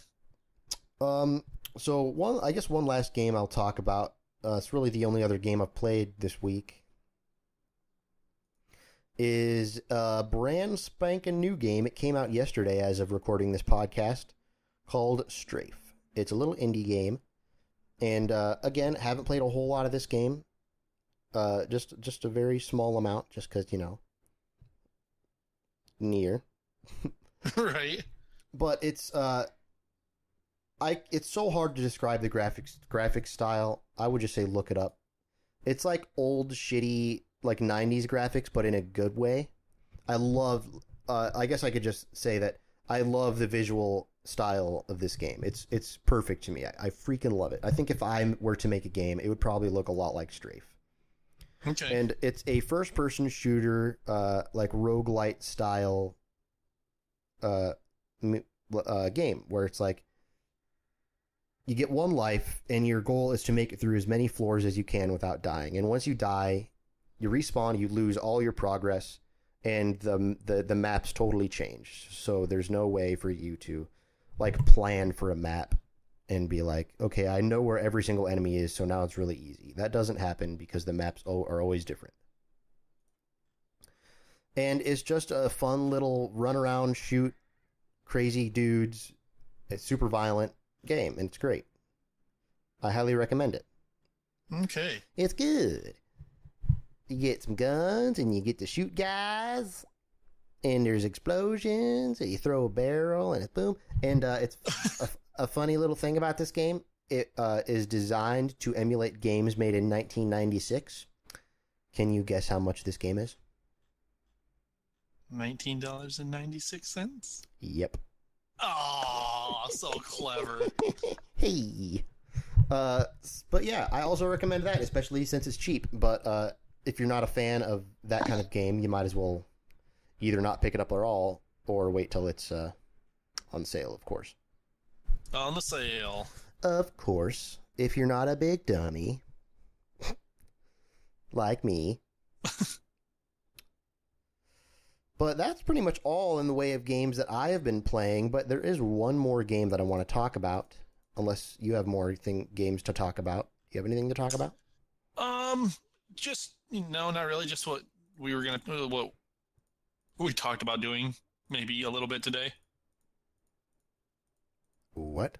So one last game I'll talk about. It's really the only other game I've played this week. Is a brand spanking new game. It came out yesterday as of recording this podcast, called Strafe. It's a little indie game. And again, haven't played a whole lot of this game. Just a very small amount, just because, near. Right. But it's it's so hard to describe the graphics style. I would just say look it up. It's like old shitty like 90s graphics, but in a good way. I guess I could just say that I love the visual style of this game. It's perfect to me. I freaking love it. I think if I were to make a game, it would probably look a lot like Strafe. Okay. And it's a first-person shooter, like roguelite style game, where it's like you get one life, and your goal is to make it through as many floors as you can without dying. And once you die, you respawn, you lose all your progress, and the maps totally change. So there's no way for you to like plan for a map and be like, okay, I know where every single enemy is, so now it's really easy. That doesn't happen because the maps are always different. And it's just a fun little run around, shoot crazy dudes. It's super violent game, and it's great. I highly recommend it. Okay. It's good. You get some guns, and you get to shoot guys, and there's explosions, and you throw a barrel, and it's boom. And it's a funny little thing about this game. It is designed to emulate games made in 1996. Can you guess how much this game is? $19.96? Yep. Oh, so clever. Hey. But yeah, I also recommend that, especially since it's cheap. But if you're not a fan of that kind of game, you might as well either not pick it up at all or wait till it's on sale, of course. On the sale. Of course. If you're not a big dummy. like me. But that's pretty much all in the way of games that I have been playing. But there is one more game that I want to talk about, unless you have more games to talk about. You have anything to talk about? Just no, not really. Just what we talked about doing, maybe a little bit today. What?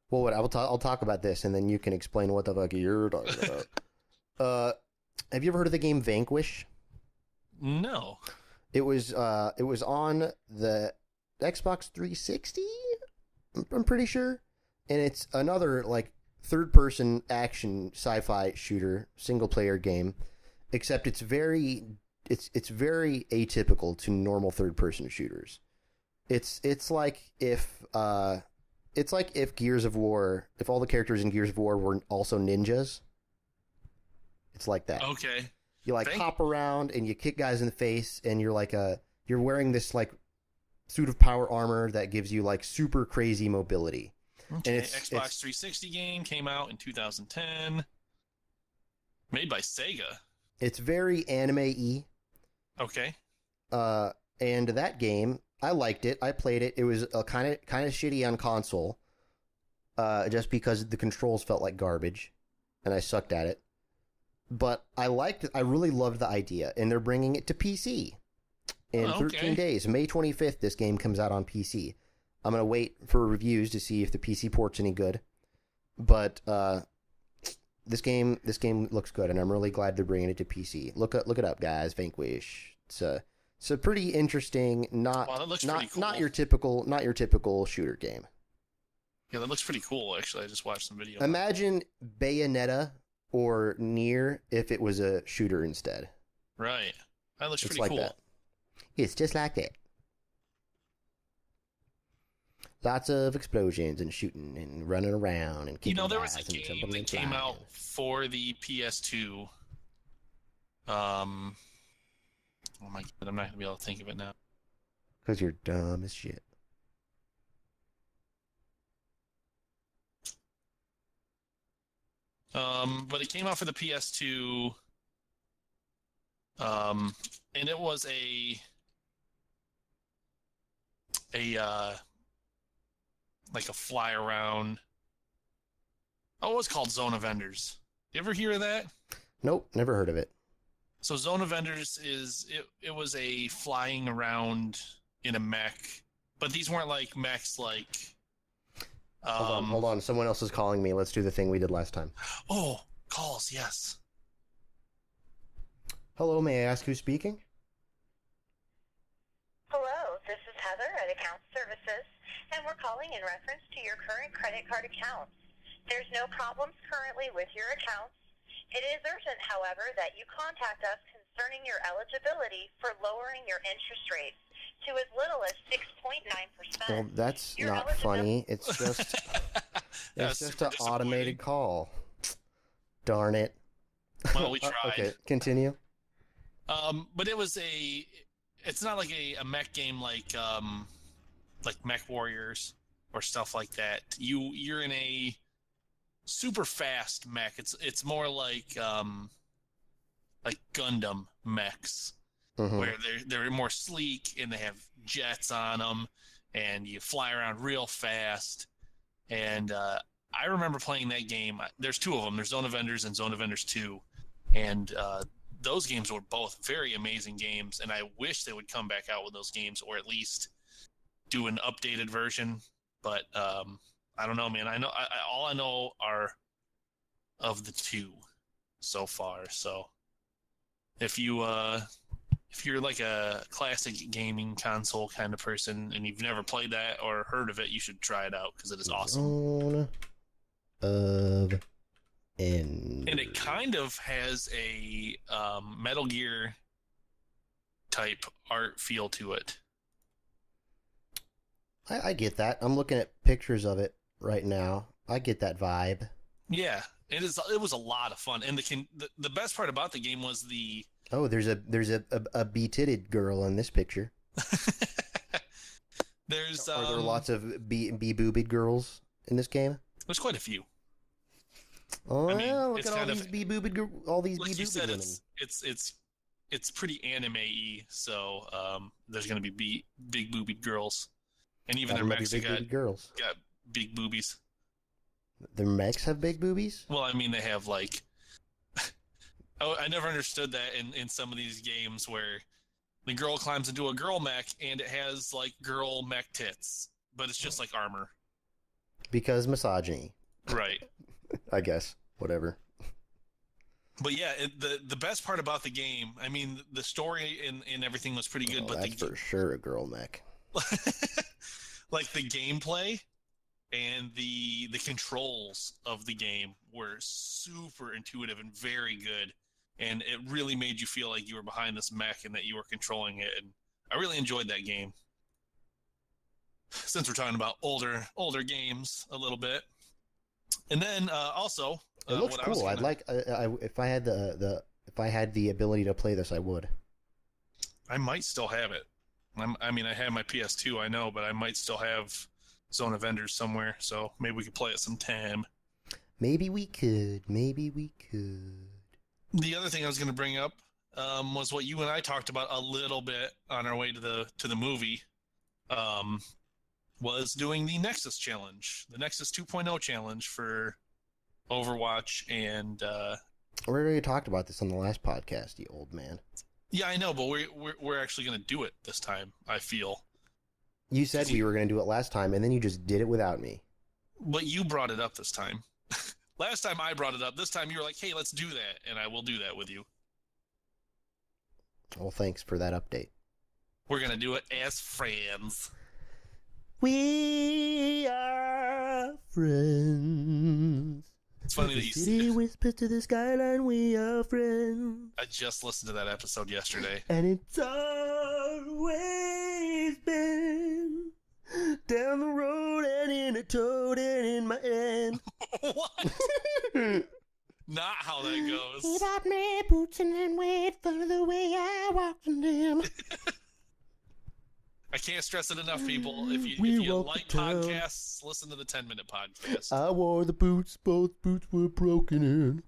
Well, what I'll talk about this, and then you can explain what the fuck you're talking about. Have you ever heard of the game Vanquish? No. It was on the Xbox 360. I'm pretty sure, and it's another like third-person action sci-fi shooter single player game, except it's very atypical to normal third-person shooters. It's like if Gears of War, if all the characters in Gears of War were also ninjas. It's like that. Okay. You hop around and you kick guys in the face, and you're you're wearing this like suit of power armor that gives you like super crazy mobility. Okay. And Xbox 360 game came out in 2010. Made by Sega. It's very anime-y. Okay. And that game, I liked it. I played it. It was kind of shitty on console. Just because the controls felt like garbage, and I sucked at it. But I liked it. I really loved the idea, and they're bringing it to PC in 13 days. May 25th, this game comes out on PC. I'm gonna wait for reviews to see if the PC port's any good. But this game looks good, and I'm really glad they're bringing it to PC. Look it up, guys. Vanquish. It's a pretty interesting, not your typical shooter game. Yeah, that looks pretty cool. Actually, I just watched some video. Imagine Bayonetta or Nier if it was a shooter instead. Right. That looks pretty like cool. That. It's just like that. Lots of explosions and shooting and running around and kicking there was a guys and game that came out for the PS2. Oh my god, I'm not gonna be able to think of it now. Because you're dumb as shit. But it came out for the PS2. And it was a fly around. Oh, it was called Zone of Enders. You ever hear of that? Nope, never heard of it. So Zone of Enders it was a flying around in a mech, but these weren't like mechs like. Hold on. Someone else is calling me. Let's do the thing we did last time. Oh, calls, yes. Hello, may I ask who's speaking? Hello, this is Heather at Account Services, and we're calling in reference to your current credit card accounts. There's no problems currently with your accounts. It is urgent, however, that you contact us concerning your eligibility for lowering your interest rates to as little as 6.9%. Well, that's not funny. It's just an automated call. Darn it. Well, we tried. Okay, continue. But it's not like a mech game like Mech Warriors or stuff like that. You're in a super fast mech. It's more like Gundam mechs, where they're more sleek and they have jets on them, and you fly around real fast. And I remember playing that game. There's two of them. There's Zone of Enders and Zone of Enders 2, and those games were both very amazing games. And I wish they would come back out with those games, or at least do an updated version. But I don't know, man. All I know are of the two so far. So if you're like a classic gaming console kind of person and you've never played that or heard of it, you should try it out because it is awesome. Zone of Enders. And it kind of has a Metal Gear type art feel to it. I get that. I'm looking at pictures of it right now. I get that vibe. Yeah, it is. It was a lot of fun, and the best part about the game was the. Oh, there's a be-titted girl in this picture. There's. Are there lots of be-boobied girls in this game? There's quite a few. Oh, I mean, yeah, look it's at all kind of- these all these Like you bee-boobed said, women. it's pretty anime-y, so there's gonna be big boobied girls, and even Gotta their love your mechs big got boobied girls. big boobies. Their mechs have big boobies? Well, I mean, they have like. Oh, I never understood that in some of these games where the girl climbs into a girl mech and it has like girl mech tits, but it's just like armor. Because misogyny, Right. I guess. Whatever. But yeah, the best part about the game, I mean, the story and everything was pretty good, Oh, but that's for sure a girl mech. like the gameplay and the controls of the game were super intuitive and very good, and it really made you feel like you were behind this mech and that you were controlling it, and I really enjoyed that game. Since we're talking about older games a little bit, and then also It looks what I was cool. gonna- I'd like if I had if I had the ability to play this, I would. I might still have it. I mean, I have my PS2, I know, but I might still have Zone of Enders somewhere, so maybe we could play it sometime. Maybe we could. Maybe we could. The other thing I was going to bring up was what you and I talked about a little bit on our way to the movie. Was doing the Nexus challenge, the Nexus 2.0 challenge for Overwatch, and We already talked about this on the last podcast, you old man. yeah, I know, but we're actually going to do it this time. I feel. You said we were going to do it last time, and then you just did it without me. But you brought it up this time. Last time I brought it up. This time you were like, "Hey, let's do that," and I will do that with you. Well, thanks for that update. We're gonna do it as friends. We are friends. It's funny The that you. city whispers to the skyline, we are friends. I just listened to that episode yesterday. And it's always been down the road and in a toad and in my hand. What? Not how that goes. He bought me boots and then wait for the way I walked in them. I can't stress it enough, people. If We you walk like the town. podcasts, listen to the 10-minute podcast. I wore the boots, both boots were broken in.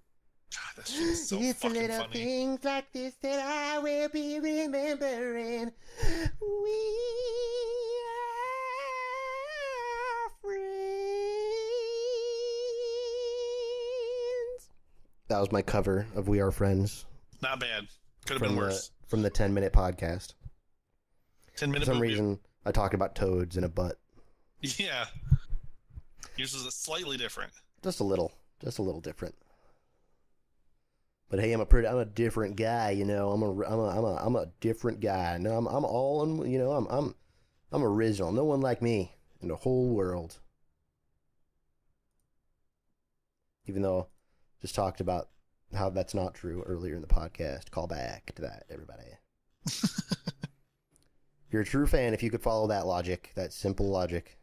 God, that shit is so It's the fucking little funny. things like this that I will be remembering. We are friends. That was my cover of We Are Friends Not bad. Could have been worse. from the 10-minute podcast. 10-minute For some movie. reason, I talked about toads in a butt. Yeah. Yours is slightly different. Just a little different. But hey, I'm a different guy, you know. I'm a different guy. No, I'm all in, you know. I'm original. No one like me in the whole world. Even though just talked about how that's not true earlier in the podcast. Call back to that, everybody. You're a true fan if you could follow that logic, that simple logic.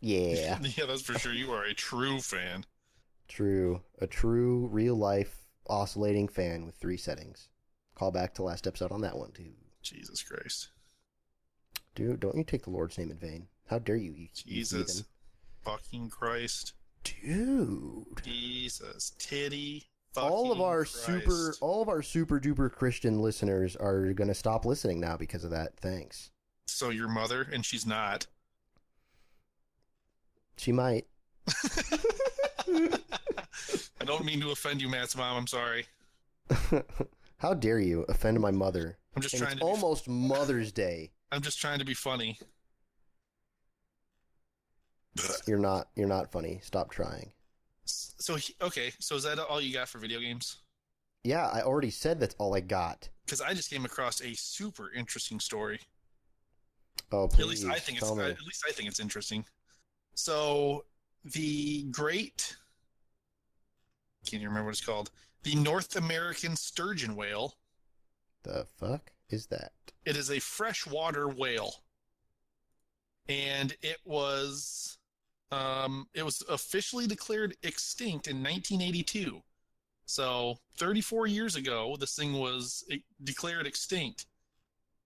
Yeah. Yeah, that's for sure. You are a true fan. True. A true, real-life, oscillating fan with 3 settings. Call back to last episode on that one, too. Jesus Christ. Dude, don't you take the Lord's name in vain. How dare you, you Jesus. Fucking Christ. heathen. Dude. Jesus. Titty. Fucking All of our Christ. super duper Christian listeners are going to stop listening now because of that. Thanks. So your mother, and she's not. She might. I don't mean to offend you, Matt's mom. I'm sorry. How dare you offend my mother? I'm just And trying it's to. almost Mother's Day. I'm just trying to be funny. You're not funny. Stop trying. So okay. So is that all you got for video games? Yeah, I already said that's all I got. Because I just came across a super interesting story. Oh, please. At least I think it's. tell me. At least I think it's interesting. So the great. Can't even remember what it's called. The North American sturgeon whale. The fuck is that? It is a freshwater whale, and it was officially declared extinct in 1982. So 34 years ago, this thing was declared extinct.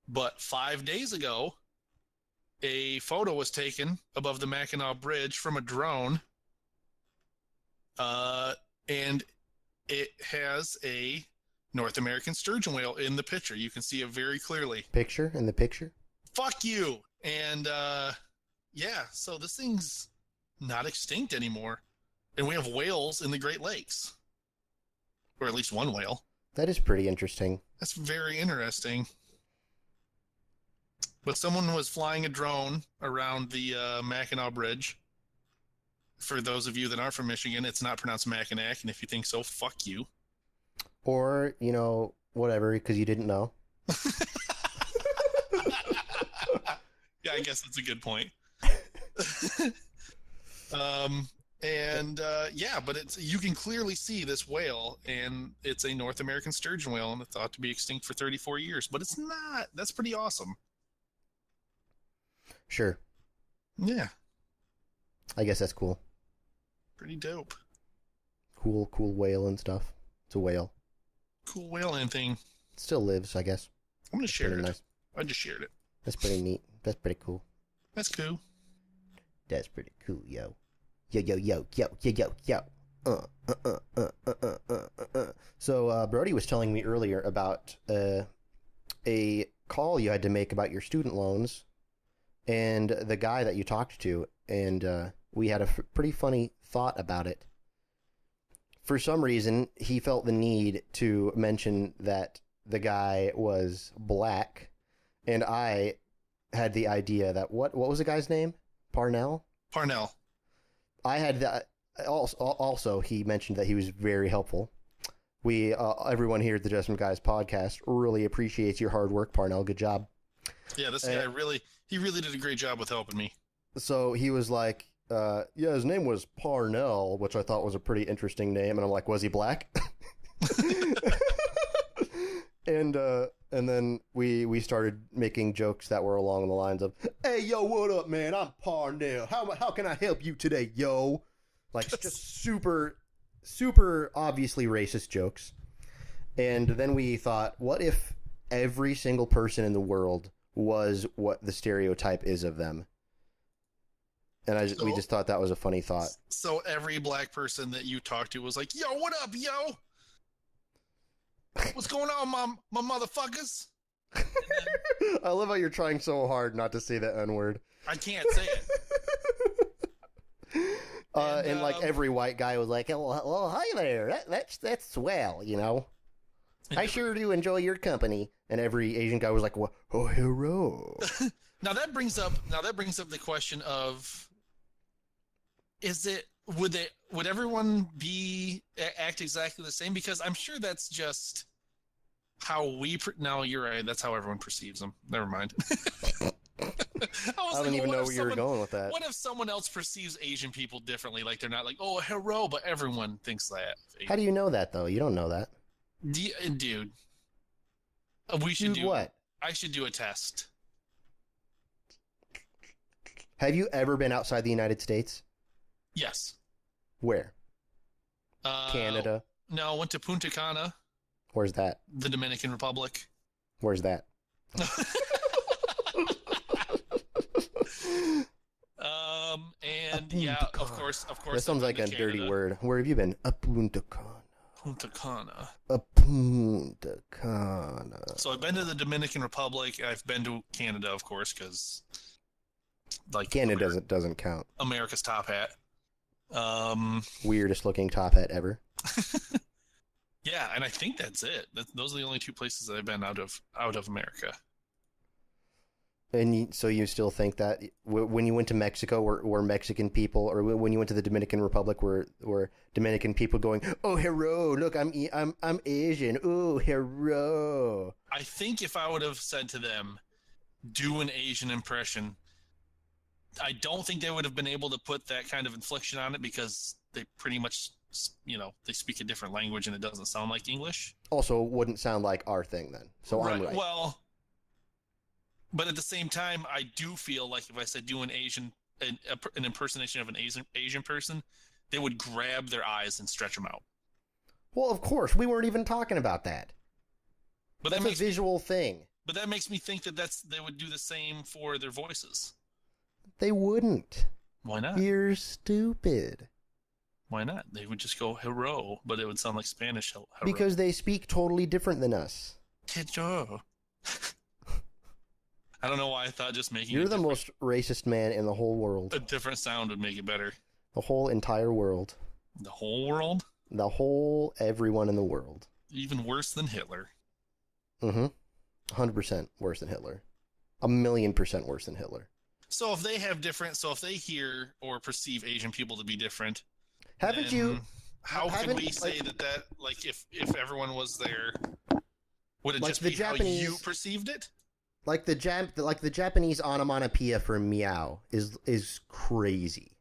But 5 days ago, a photo was taken above the Mackinac Bridge from a drone, And it has a North American sturgeon whale in the picture. You can see it very clearly. Picture in the picture? Fuck you! And yeah, so this thing's not extinct anymore. And we have whales in the Great Lakes. Or at least one whale. That is pretty interesting. That's very interesting. But someone was flying a drone around the Mackinac Bridge. For those of you that aren't from Michigan, it's not pronounced Mackinac, and if you think so, fuck you. Or, whatever, because you didn't know. Yeah, I guess that's a good point. Yeah, but you can clearly see this whale, and it's a North American sturgeon whale, and it's thought to be extinct for 34 years, but it's not. That's pretty awesome. Sure. Yeah. I guess that's cool. Pretty dope. Cool whale and stuff. It's a whale. Cool whale and thing. It still lives, I guess. I'm going to share it. Nice. I just shared it. That's pretty neat. That's pretty cool. That's cool. That's pretty cool, yo. Yo. So, Brody was telling me earlier about a call you had to make about your student loans and the guy that you talked to, and we had a pretty funny thought about it. For some reason, he felt the need to mention that the guy was black, and I had the idea that what was the guy's name? Parnell? Parnell. I had that. Also, he mentioned that he was very helpful. We, everyone here at the Just Some Guys podcast really appreciates your hard work, Parnell. Good job. Yeah, this guy really did a great job with helping me. So he was like, yeah, his name was Parnell, which I thought was a pretty interesting name. And I'm like, was he black? And then we started making jokes that were along the lines of, hey, yo, what up, man? I'm Parnell. How can I help you today, yo? Like, just super, super obviously racist jokes. And then we thought, what if every single person in the world was what the stereotype is of them? And we just thought that was a funny thought. So every black person that you talked to was like, yo, what up, yo? What's going on, my motherfuckers? I love how you're trying so hard not to say that N-word. I can't say it. And like every white guy was like, "Oh, hi there. That's swell, you know. I sure do enjoy your company." And every Asian guy was like, "Oh, hello." Now that brings up the question of, would everyone act exactly the same? Because I'm sure that's just how now you're right. That's how everyone perceives them. Never mind. I don't even know where you were going with that. What if someone else perceives Asian people differently? Like they're not like, oh, hello, but everyone thinks that. How do you know that, though? You don't know that. Dude. We should do what? I should do a test. Have you ever been outside the United States? Yes. Where? Canada? No, I went to Punta Cana. Where's that? The Dominican Republic. Where's that? And yeah, of course. That sounds like a dirty word. Where have you been? A Punta Cana. Punta Cana. A Punta Cana. So I've been to the Dominican Republic. I've been to Canada, of course, because like Canada doesn't count. America's top hat. Weirdest looking top hat ever. Yeah, and I think that's it. Those are the only two places that I've been out of America. And so you still think that when you went to Mexico, were Mexican people, or when you went to the Dominican Republic, were Dominican people going, "Oh, hello, look, I'm Asian. Oh, hello." I think if I would have said to them, "Do an Asian impression," I don't think they would have been able to put that kind of inflection on it because they pretty much, they speak a different language and it doesn't sound like English. Also, wouldn't sound like our thing then. So right. I'm right. Well. But at the same time, I do feel like if I said do an impersonation of an Asian person, they would grab their eyes and stretch them out. Well, of course, we weren't even talking about that. But that's a visual thing. But that makes me think that they would do the same for their voices. They wouldn't. Why not? You're stupid. Why not? They would just go hello, but it would sound like Spanish hello. Because they speak totally different than us. Hello. I don't know why I thought just making You're the most racist man in the whole world. a different sound would make it better. The whole entire world. The whole world? Everyone in the world. Even worse than Hitler. 100% worse than Hitler. 1,000,000% worse than Hitler. So if they hear or perceive Asian people to be different, Haven't you? How can we say that like if everyone was there, would it like just the be Japanese, how you perceived it? Like the Japanese onomatopoeia for meow is crazy.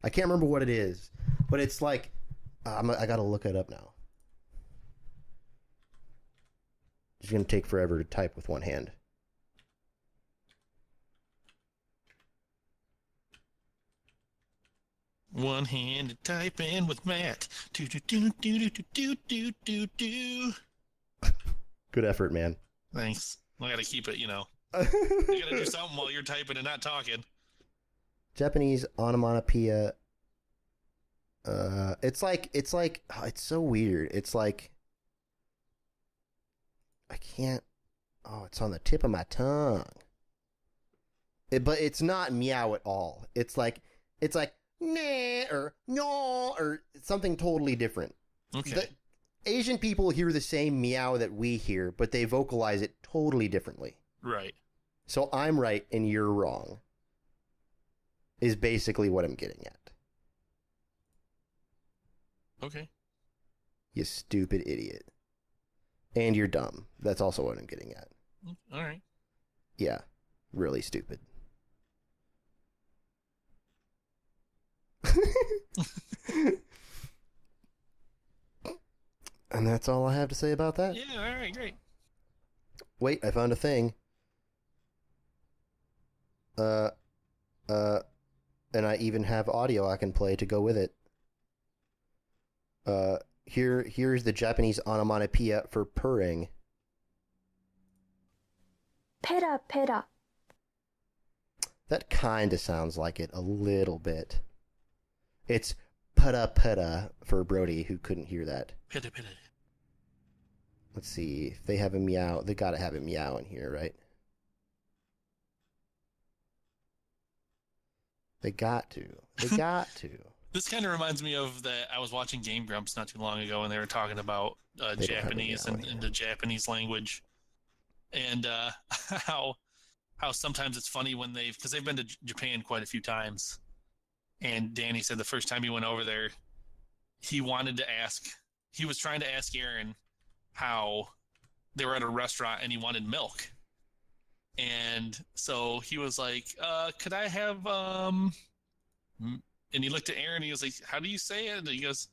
I can't remember what it is, but it's like I gotta look it up now. It's gonna take forever to type with one hand. One-handed typing with Matt. Do do do do do do do do do. Good effort, man. Thanks. I gotta keep it, you gotta do something while you're typing and not talking. Japanese onomatopoeia. It's so weird. It's like I can't. Oh, it's on the tip of my tongue. But it's not meow at all. It's like nah or no or something totally different. Okay. The Asian people hear the same meow that we hear, but they vocalize it totally differently. Right. So I'm right and you're wrong. Is basically what I'm getting at. Okay. You stupid idiot. And you're dumb. That's also what I'm getting at. All right. Yeah. Really stupid. And that's all I have to say about that. Yeah, all right, great. Wait, I found a thing. And I even have audio I can play to go with it. Here's the Japanese onomatopoeia for purring. Pera pera. That kind of sounds like it a little bit. It's putta putta for Brody, who couldn't hear that. Pitta pitta. Let's see. If they have a meow, they gotta have a meow in here, right? They got to. They got to. This kind of reminds me of that. I was watching Game Grumps not too long ago, and they were talking about Japanese and the Japanese language, and how sometimes it's funny when because they've been to Japan quite a few times, and Danny said the first time he went over there, he was trying to ask Aaron how they were at a restaurant and he wanted milk. And so he was like, could I have, and he looked at Aaron and he was like, how do you say it? And he goes,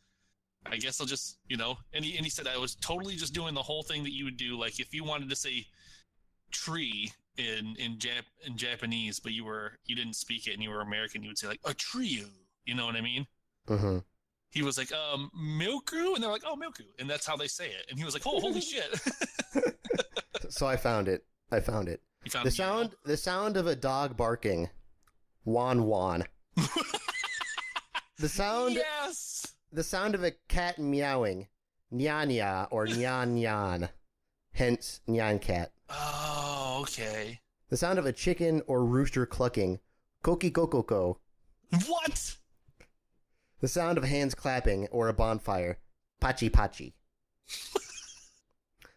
I guess I'll just, and he said, I was totally just doing the whole thing that you would do. Like if you wanted to say tree in Japanese, but you didn't speak it and you were American, you would say like a tree. You know what I mean? Mm-hmm. He was like, Milku? And they're like, oh, Milku. And that's how they say it. And he was like, oh, holy shit. So I found it. You found the sound of a dog barking. Wan wan. The sound Yes. The sound of a cat meowing. Nya nya or nyan nyan. Hence nyan cat. Oh, okay. The sound of a chicken or rooster clucking. Koki kokoko. What? The sound of hands clapping or a bonfire. Pachi pachi.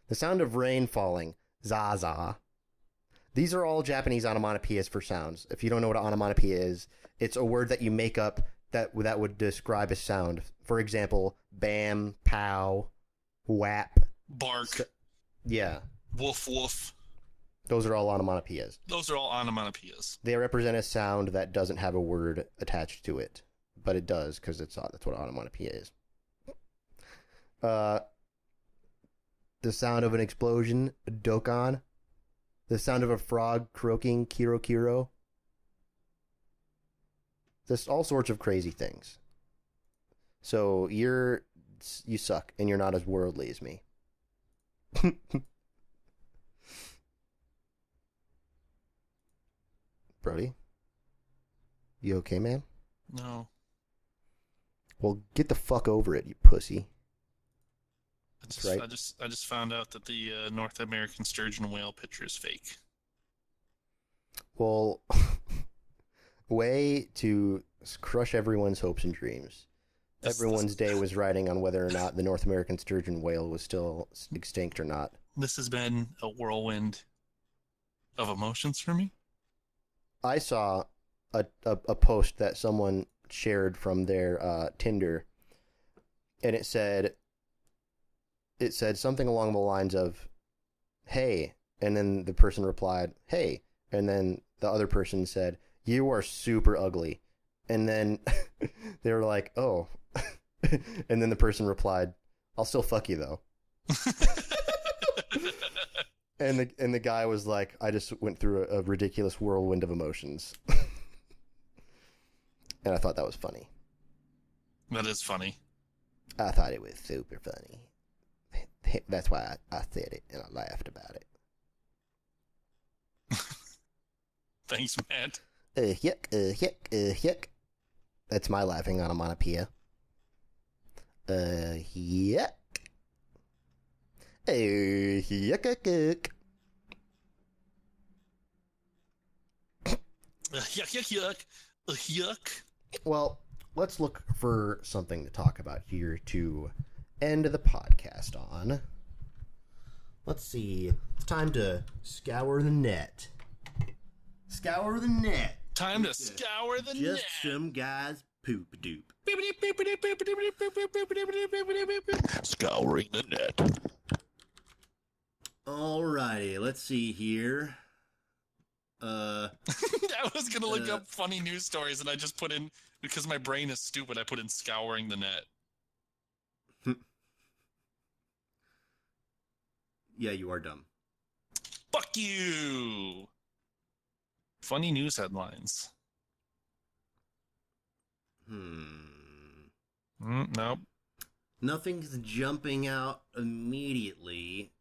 The sound of rain falling. Za za. These are all Japanese onomatopoeias for sounds. If you don't know what an onomatopoeia is, it's a word that you make up that would describe a sound. For example, bam, pow, whap. Bark. Yeah. Woof woof. Those are all onomatopoeias. Those are all onomatopoeias. They represent a sound that doesn't have a word attached to it. But it does, because that's what onomatopoeia is. The sound of an explosion, dokan. The sound of a frog croaking, kiro kiro. Just all sorts of crazy things. So you suck, and you're not as worldly as me. Brody? You okay, man? No. Well, get the fuck over it, you pussy. I just found out that the North American sturgeon whale picture is fake. Well, way to crush everyone's hopes and dreams. Everyone's day was riding on whether or not the North American sturgeon whale was still extinct or not. This has been a whirlwind of emotions for me. I saw a post that someone shared from their Tinder, and it said something along the lines of, "Hey," and then the person replied, "Hey," and then the other person said, "You are super ugly," and then they were like, "Oh," and then the person replied, "I'll still fuck you though." And the guy was like, "I just went through a ridiculous whirlwind of emotions." And I thought that was funny. That is funny. I thought it was super funny. That's why I said it and I laughed about it. Thanks, Matt. Yuck. That's my laughing onomatopoeia. Yuck. Yuck. Yuck. Well, let's look for something to talk about here to end the podcast on. Let's see. It's time to scour the net. Scour the net. Time to scour the net. Just some guys poop doop. Scouring the net. Alrighty, let's see here. I was gonna look up funny news stories, and I just put in, because my brain is stupid, I put in scouring the net. Yeah, you are dumb. Fuck you! Funny news headlines. Nope. Nothing's jumping out immediately.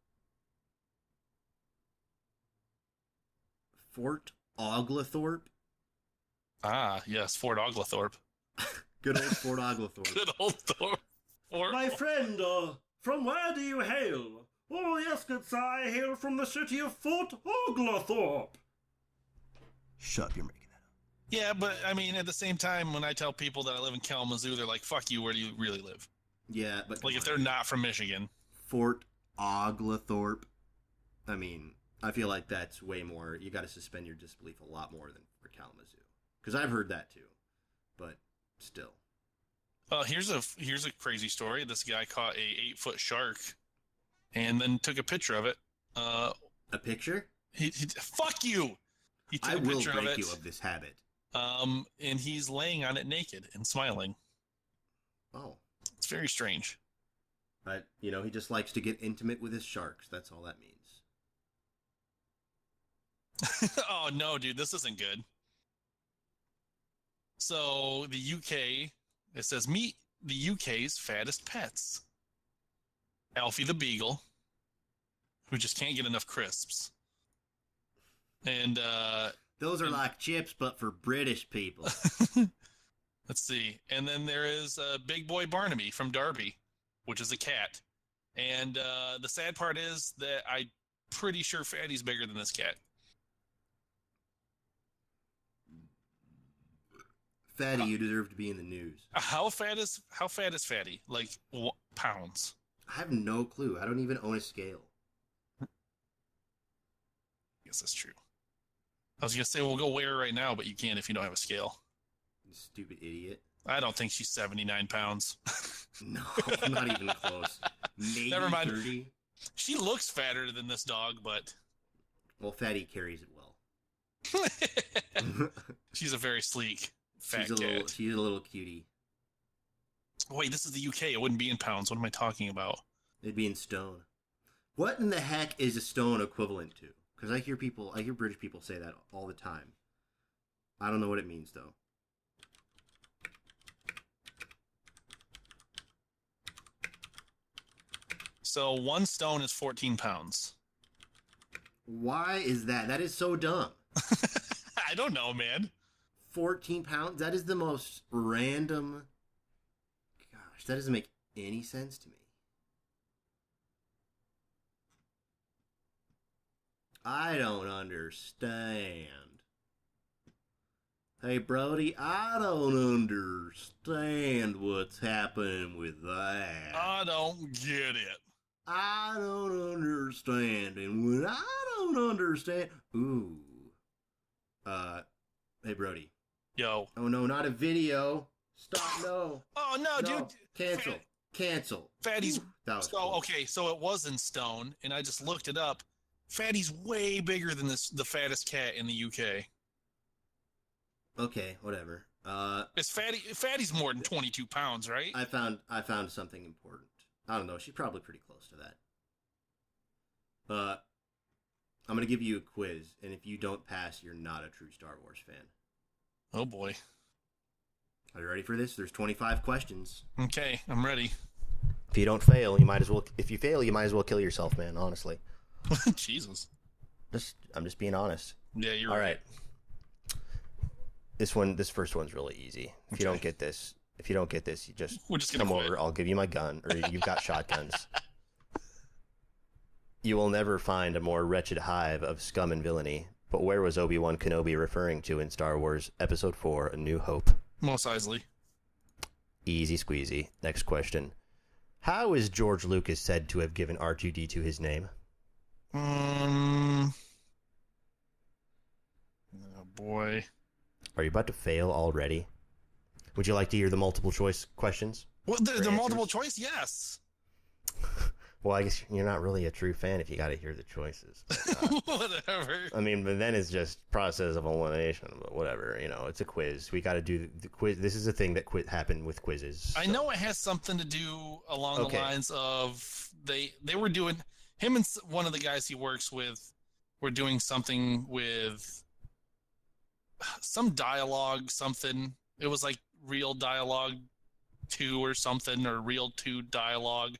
Fort Oglethorpe? Ah, yes, Fort Oglethorpe. Good old Fort Oglethorpe. Good old Fort. My friend, from where do you hail? Oh, yes, good sir, I hail from the city of Fort Oglethorpe. Shut up, you're making that up. Yeah, but, I mean, at the same time, when I tell people that I live in Kalamazoo, they're like, fuck you, where do you really live? Yeah, but... Like, if they're not from Michigan. Fort Oglethorpe. I mean, I feel like that's way more... You gotta suspend your disbelief a lot more than for Kalamazoo. Because I've heard that, too. But, still. Here's a crazy story. This guy caught a 8-foot shark and then took a picture of it. A picture? He fuck you! He took I a will picture break of it. you of this habit. And he's laying on it naked and smiling. Oh. It's very strange. But, you know, he just likes to get intimate with his sharks. That's all that means. Oh, no, dude, this isn't good. So, the UK, it says, meet the UK's fattest pets. Alfie the Beagle, who just can't get enough crisps. And, Those are like chips, but for British people. Let's see. And then there is Big Boy Barnaby from Derby, which is a cat. And the sad part is that I'm pretty sure Fatty's bigger than this cat. Fatty, you deserve to be in the news. How fat is Fatty? Like pounds? I have no clue. I don't even own a scale. I guess that's true. I was gonna say we'll go weigh her right now, but you can't if you don't have a scale. You stupid idiot. I don't think she's 79 pounds. No, not even close. Maybe Never mind. 30. She looks fatter than this dog, but Well, Fatty carries it well. she's a very sleek fat she's cat. She's a little cutie. Wait, this is the UK. It wouldn't be in pounds. What am I talking about? It'd be in stone. What in the heck is a stone equivalent to? Because I hear British people say that all the time. I don't know what it means, though. So 1 stone is 14 pounds. Why is that? That is so dumb. I don't know, man. 14 pounds? That is the most random gosh, that doesn't make any sense to me. I don't understand. Hey, Brody, I don't understand what's happening with that. I don't get it. I don't understand. And when I don't understand... Ooh. Hey, Brody. Yo. Oh, no, not a video. Stop, no. Oh, no, dude. Cancel. Cancel. Fatty's... That was So, cool. okay, so it was in stone, and I just looked it up. Fatty's way bigger than the fattest cat in the UK. Okay, whatever. Fatty's more than 22 pounds, right? I found something important. I don't know. She's probably pretty close to that. I'm gonna give you a quiz, and if you don't pass, you're not a true Star Wars fan. Oh boy. Are you ready for this? There's 25 questions. Okay, I'm ready. If you don't fail, you might as well. If you fail, you might as well kill yourself, man. Honestly. Jesus. I'm just being honest. Yeah, you're All right. This first one's really easy. If you don't get this, you We're just come gonna quit. over. I'll give you my gun, or you've got shotguns. You will never find a more wretched hive of scum and villainy. But where was Obi-Wan Kenobi referring to in Star Wars Episode 4: A New Hope? Mos Eisley. Easy squeezy. Next question. How is George Lucas said to have given R2-D2 his name? Oh boy. Are you about to fail already? Would you like to hear the multiple choice questions? Well, Or the answers? multiple choice, yes. Well, I guess you're not really a true fan if you got to hear the choices. Whatever. I mean, but then it's just process of elimination. But whatever, it's a quiz. We got to do the quiz. This is a thing that happened with quizzes. I know it has something to do along Okay. the lines of they were doing him and one of the guys he works with were doing something with some dialogue, something. It was like Real Dialogue 2 or something, or Real 2 Dialogue.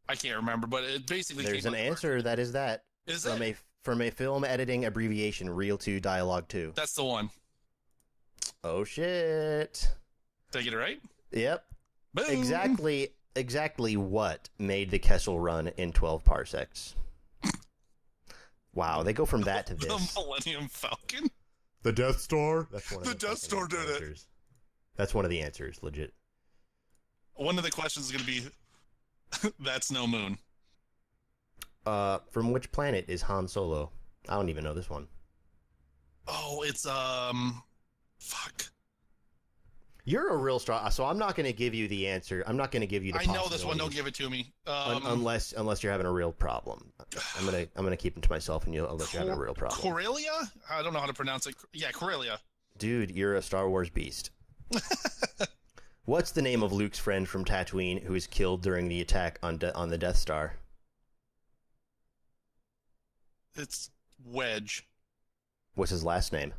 I can't remember, but it basically There's came an up- answer that is that. Is from it? from a film editing abbreviation, Real 2 Dialogue 2. That's the one. Oh shit. Did I get it right? Yep. Boom. Exactly what made the Kessel Run in 12 parsecs? Wow, they go from that to The this. Millennium Falcon. The Death Star? That's one of The Death Star did it. answers. That's one of the answers, legit. One of the questions is going to be, that's no moon. From which planet is Han Solo? I don't even know this one. Oh, it's, fuck. You're a real star, so I'm not going to give you the answer. I'm not going to give you the I know this one. Don't possibilities. give it to me. Unless you're having a real problem. I'm gonna keep it to myself, and unless you're having a real problem. Corellia? I don't know how to pronounce it. Yeah, Corellia. Dude, you're a Star Wars beast. What's the name of Luke's friend from Tatooine who was killed during the attack on the Death Star? It's Wedge. What's his last name?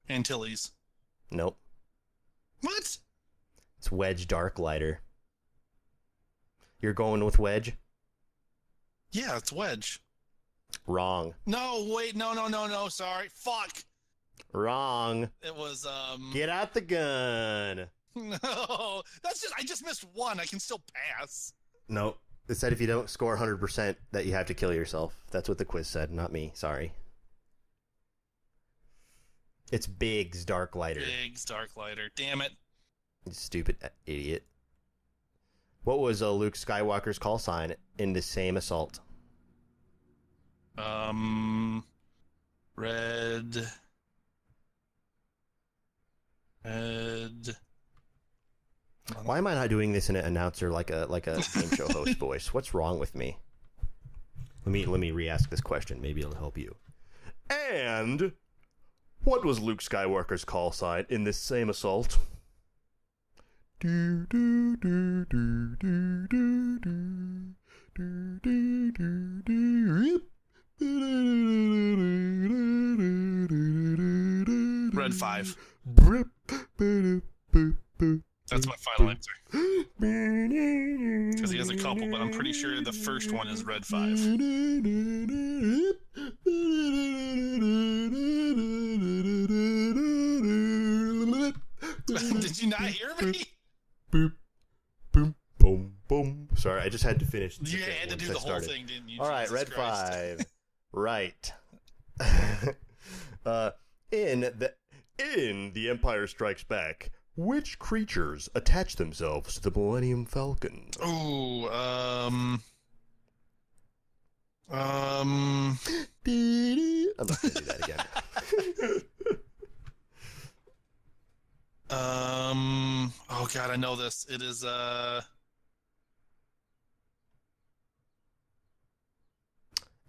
Antilles. Nope. What? It's Wedge Darklighter. You're going with Wedge? Yeah, it's Wedge. Wrong. No, wait, no, sorry. Fuck. Wrong. It was, Get out the gun. No, I just missed one. I can still pass. Nope. It said if you don't score 100% that you have to kill yourself. That's what the quiz said, not me. Sorry. It's Biggs Darklighter. Biggs Darklighter. Damn it. You stupid idiot. What was Luke Skywalker's call sign in the same assault? Red. Why am I not doing this in an announcer like a game show host voice? What's wrong with me? Let me re-ask this question. Maybe it'll help you. And what was Luke Skywalker's call sign in this same assault? Red 5. That's my final answer. Because he has a couple, but I'm pretty sure the first one is Red 5. Did you not hear me? Boop, boom, Boom, boom. Sorry, I just had to finish. You had to do the whole thing, didn't you? All right, Jesus red Christ. 5. Right. In The Empire Strikes Back, which creatures attach themselves to the Millennium Falcon? Ooh, I'm not gonna do that again. Oh God, I know this. It is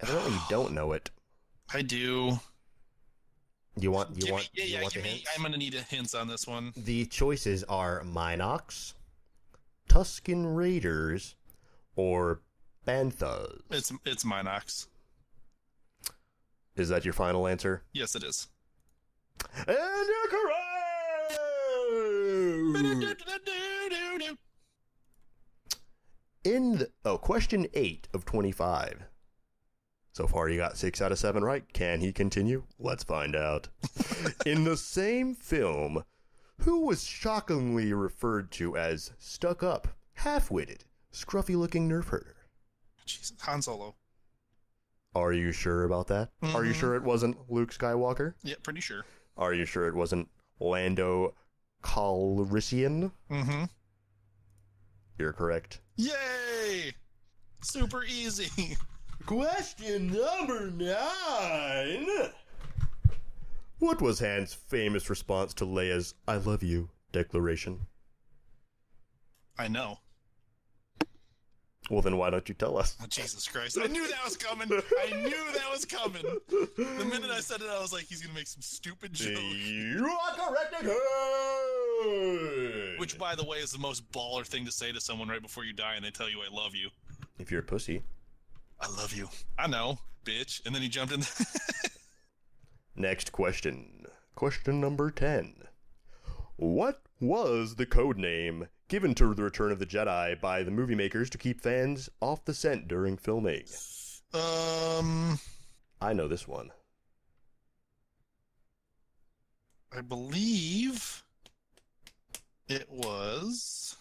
Evidently, you don't know it. I do. You want Give me the hints? I'm gonna need hints on this one. The choices are Minox, Tusken Raiders, or Banthas. It's Minox. Is that your final answer? Yes, it is. And you're correct! Question 8 of 25. So far, you got 6 out of 7 right. Can he continue? Let's find out. In the same film, who was shockingly referred to as stuck-up, half-witted, scruffy-looking nerf herder? Jesus, Han Solo. Are you sure about that? Mm-hmm. Are you sure it wasn't Luke Skywalker? Yeah, pretty sure. Are you sure it wasn't Lando Calrissian? Mm-hmm. You're correct. Yay! Super easy. Question number 9. What was Han's famous response to Leia's "I love you" declaration? I know. Well, then why don't you tell us? Oh, Jesus Christ. I knew that was coming. I knew that was coming. The minute I said it, I was like, he's going to make some stupid joke. You are correct again! Which, by the way, is the most baller thing to say to someone right before you die and they tell you, I love you. If you're a pussy. I love you. I know, bitch. And then he jumped in. Next question. Question number 10. What was the code name given to The Return of the Jedi by the movie makers to keep fans off the scent during filming? I know this one. I believe it was...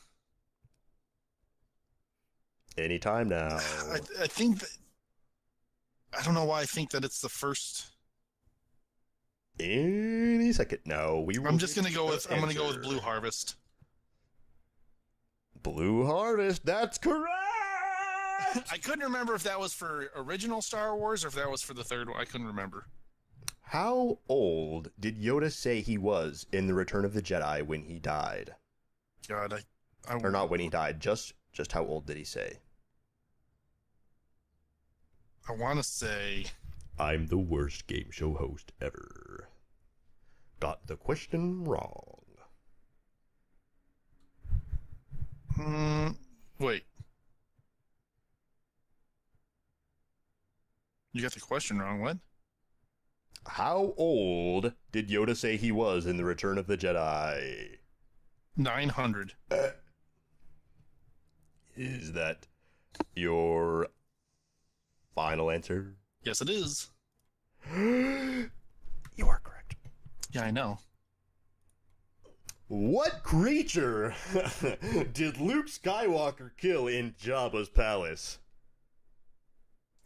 Anytime now. I think that... I don't know why I think that it's the first... Any second now. I'm just gonna go with Blue Harvest. Blue Harvest, that's correct! I couldn't remember if that was for original Star Wars or if that was for the third one. I couldn't remember. How old did Yoda say he was in The Return of the Jedi when he died? God, or not when he died, just how old did he say? I want to say... I'm the worst game show host ever. Got the question wrong. Wait. You got the question wrong, what? How old did Yoda say he was in The Return of the Jedi? 900. Is that your final answer? Yes, it is. You are correct. Yeah, I know. What creature did Luke Skywalker kill in Jabba's palace?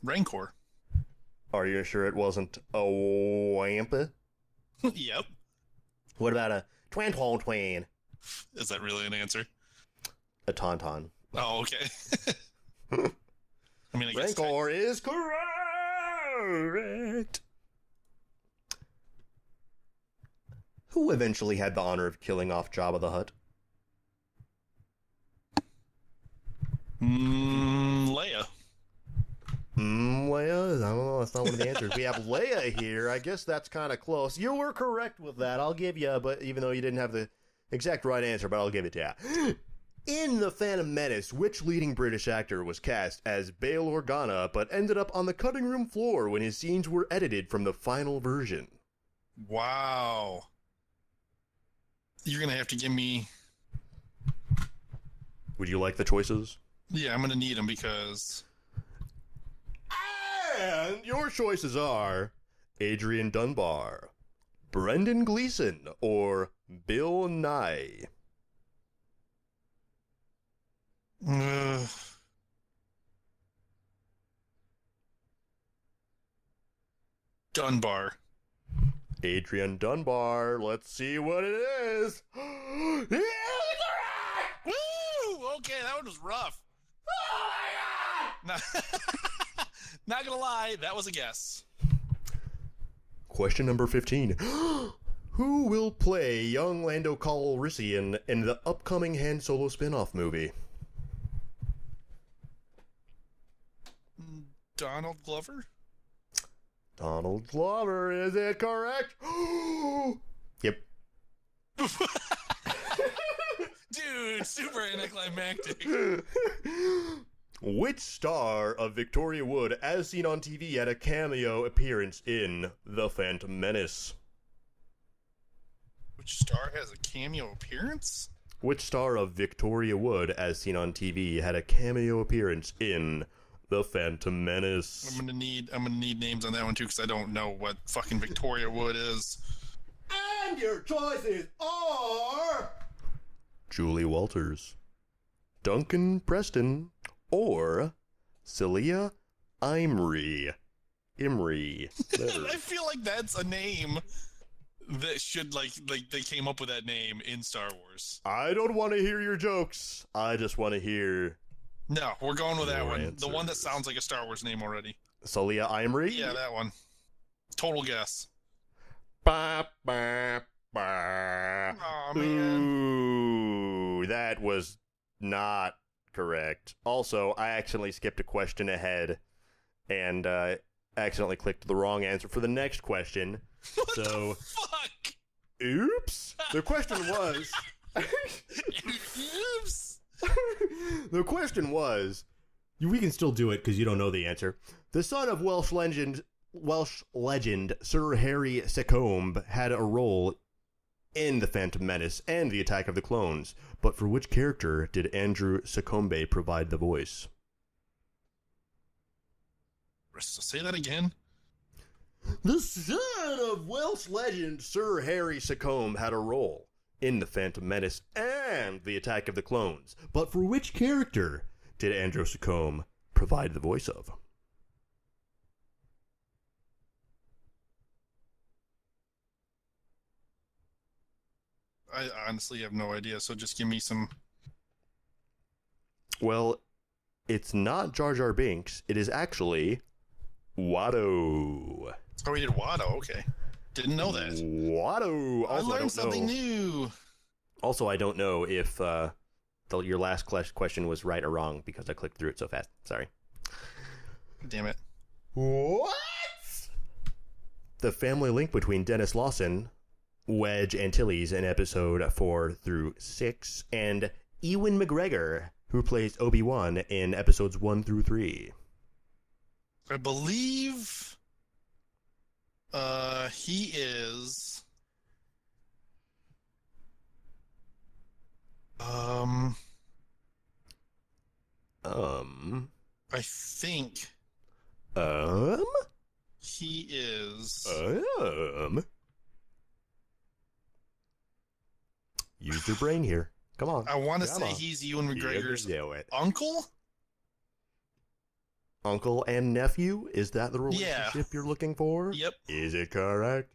Rancor. Are you sure it wasn't a wampa? Yep. What about a twin? Is that really an answer? A tauntaun. Oh, okay. I mean, I guess Rancor is correct. Who eventually had the honor of killing off Jabba the Hutt? Leia. Leia? I don't know. That's not one of the answers. We have Leia here. I guess that's kind of close. You were correct with that. I'll give you, but even though you didn't have the exact right answer, but I'll give it to you. In The Phantom Menace, which leading British actor was cast as Bail Organa, but ended up on the cutting room floor when his scenes were edited from the final version? Wow. You're going to have to give me... Would you like the choices? Yeah, I'm going to need them because... And your choices are Adrian Dunbar, Brendan Gleeson, or Bill Nye. Dunbar. Adrian Dunbar. Let's see what it is. Woo! Okay, that one was rough. Oh my god! Not gonna lie, that was a guess. Question number 15. Who will play young Lando Calrissian in the upcoming Han Solo spin-off movie? Donald Glover? Donald Glover, is it correct? Yep. Dude, super anticlimactic. Which star of Victoria Wood, as seen on TV, had a cameo appearance in The Phantom Menace? Which star has a cameo appearance? Which star of Victoria Wood, as seen on TV, had a cameo appearance in The Phantom Menace? I'm gonna need names on that one too, because I don't know what fucking Victoria Wood is. And your choices are Julie Walters, Duncan Preston, or Celia Imrie. I feel like that's a name that should like they came up with that name in Star Wars. I don't want to hear your jokes. I just want to hear. No, we're going with that one. Answers. The one that sounds like a Star Wars name already. Celia Imrie? Yeah, that one. Total guess. Ba, ba, ba. Aw, man. Ooh, that was not correct. Also, I accidentally skipped a question ahead and accidentally clicked the wrong answer for the next question. What the fuck? Oops. The question was... Oops. The question was... We can still do it because you don't know the answer. The son of Welsh legend Sir Harry Secombe had a role in The Phantom Menace and The Attack of the Clones, but for which character did Andrew Secombe provide the voice? Say that again. The son of Welsh legend Sir Harry Secombe had a role in The Phantom Menace and The Attack of the Clones, but for which character did Andrew Secombe provide the voice of? I honestly have no idea, so just give me some... Well, it's not Jar Jar Binks. It is actually Watto. Oh, we did Watto. Okay. Didn't know that. Watto. I learned something new. Also, I don't know if your last question was right or wrong because I clicked through it so fast. Sorry. Damn it. What? The family link between Dennis Lawson, Wedge Antilles in episode 4 through 6, and Ewan McGregor, who plays Obi-Wan in episodes 1 through 3. I believe he is I think he is use your brain here. Come on. I want to say he's Ewan McGregor's uncle? Uncle and nephew? Is that the relationship you're looking for? Yep. Is it correct?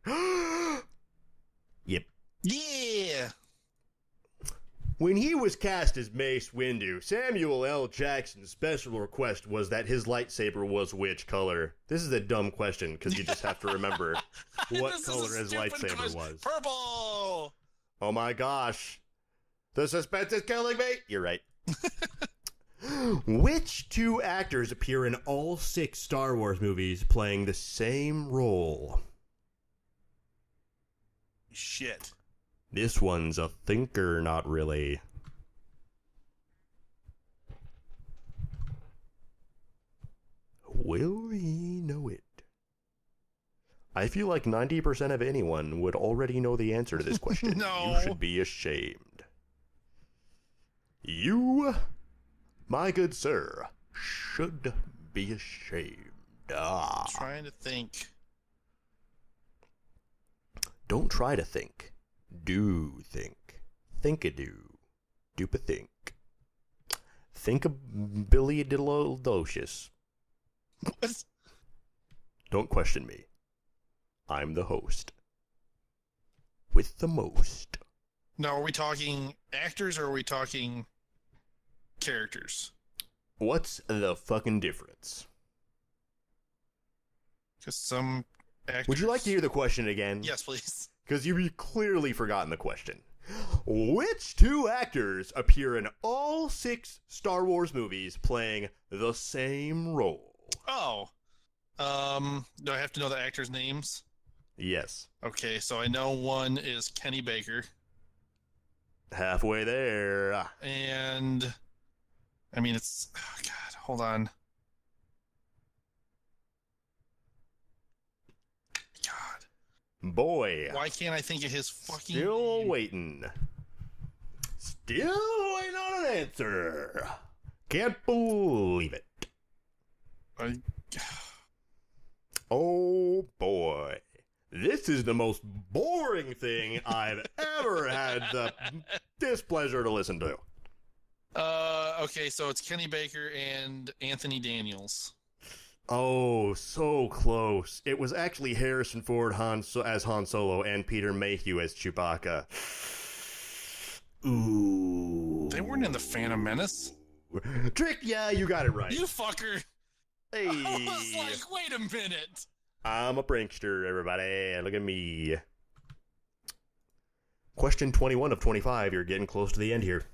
Yep. Yeah. When he was cast as Mace Windu, Samuel L. Jackson's special request was that his lightsaber was which color? This is a dumb question because you just have to remember what color his lightsaber was. Purple! Oh my gosh. The suspense is killing me. You're right. Which two actors appear in all 6 Star Wars movies playing the same role? Shit. This one's a thinker, not really. Will he know it? I feel like 90% of anyone would already know the answer to this question. No. You should be ashamed. You, my good sir, should be ashamed. I'm trying to think. Don't try to think. Do think. Think-a-do. Dupe-a-think. Think of Billy Diddleocious. What? Don't question me. I'm the host. With the most. Now, are we talking actors or are we talking characters? What's the fucking difference? Because some actors... Would you like to hear the question again? Yes, please. Because you've clearly forgotten the question. Which two actors appear in all 6 Star Wars movies playing the same role? Oh. Do I have to know the actors' names? Yes. Okay, so I know one is Kenny Baker. Halfway there. And... I mean, it's... Oh, God, hold on. God. Boy. Why can't I think of his fucking Still name? waiting. Still waiting on an answer. Can't believe it. Oh, boy. This is the most boring thing I've ever had the displeasure to listen to. Okay, so it's Kenny Baker and Anthony Daniels. Oh, so close. It was actually Harrison Ford as Han Solo and Peter Mayhew as Chewbacca. Ooh. They weren't in the Phantom Menace. Trick, yeah, you got it right. You fucker. Hey. I was like, wait a minute. I'm a prankster, everybody. Look at me. Question 21 of 25. You're getting close to the end here.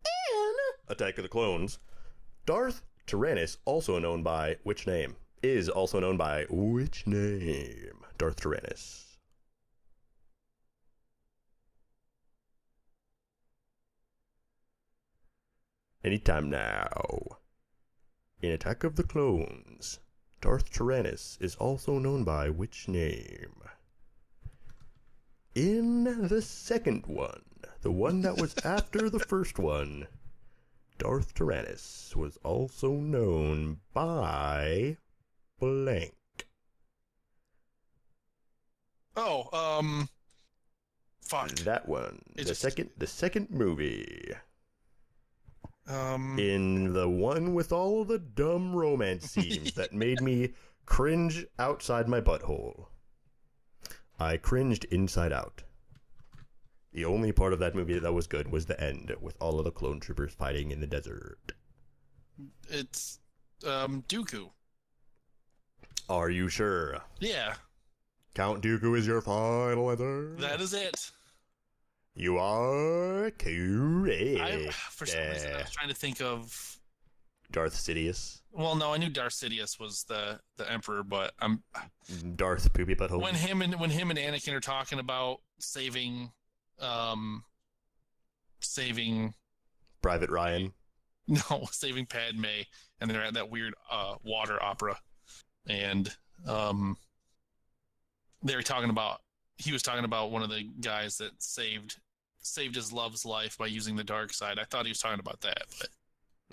In Attack of the Clones, Darth Tyrannus, also known by which name? Is also known by which name? Darth Tyrannus. Anytime now. In Attack of the Clones, Darth Tyrannus is also known by which name? In the second one, the one that was after the first one, Darth Tyrannus was also known by blank. Oh, fuck. That one. The second movie. Um, In the one with all the dumb romance scenes that made me cringe outside my butthole. I cringed inside out. The only part of that movie that was good was the end, with all of the clone troopers fighting in the desert. It's, Dooku. Are you sure? Yeah, Count Dooku is your final answer? that is it. You are correct. For some reason, I was trying to think of... Darth Sidious. Well, no, I knew Darth Sidious was the Emperor, but I'm... Darth Poopy Butthole. When him and Anakin are talking about saving Private Ryan. No, saving Padme, and they're at that weird water opera, and they were talking about... He was talking about one of the guys that saved his love's life by using the dark side. I thought he was talking about that, but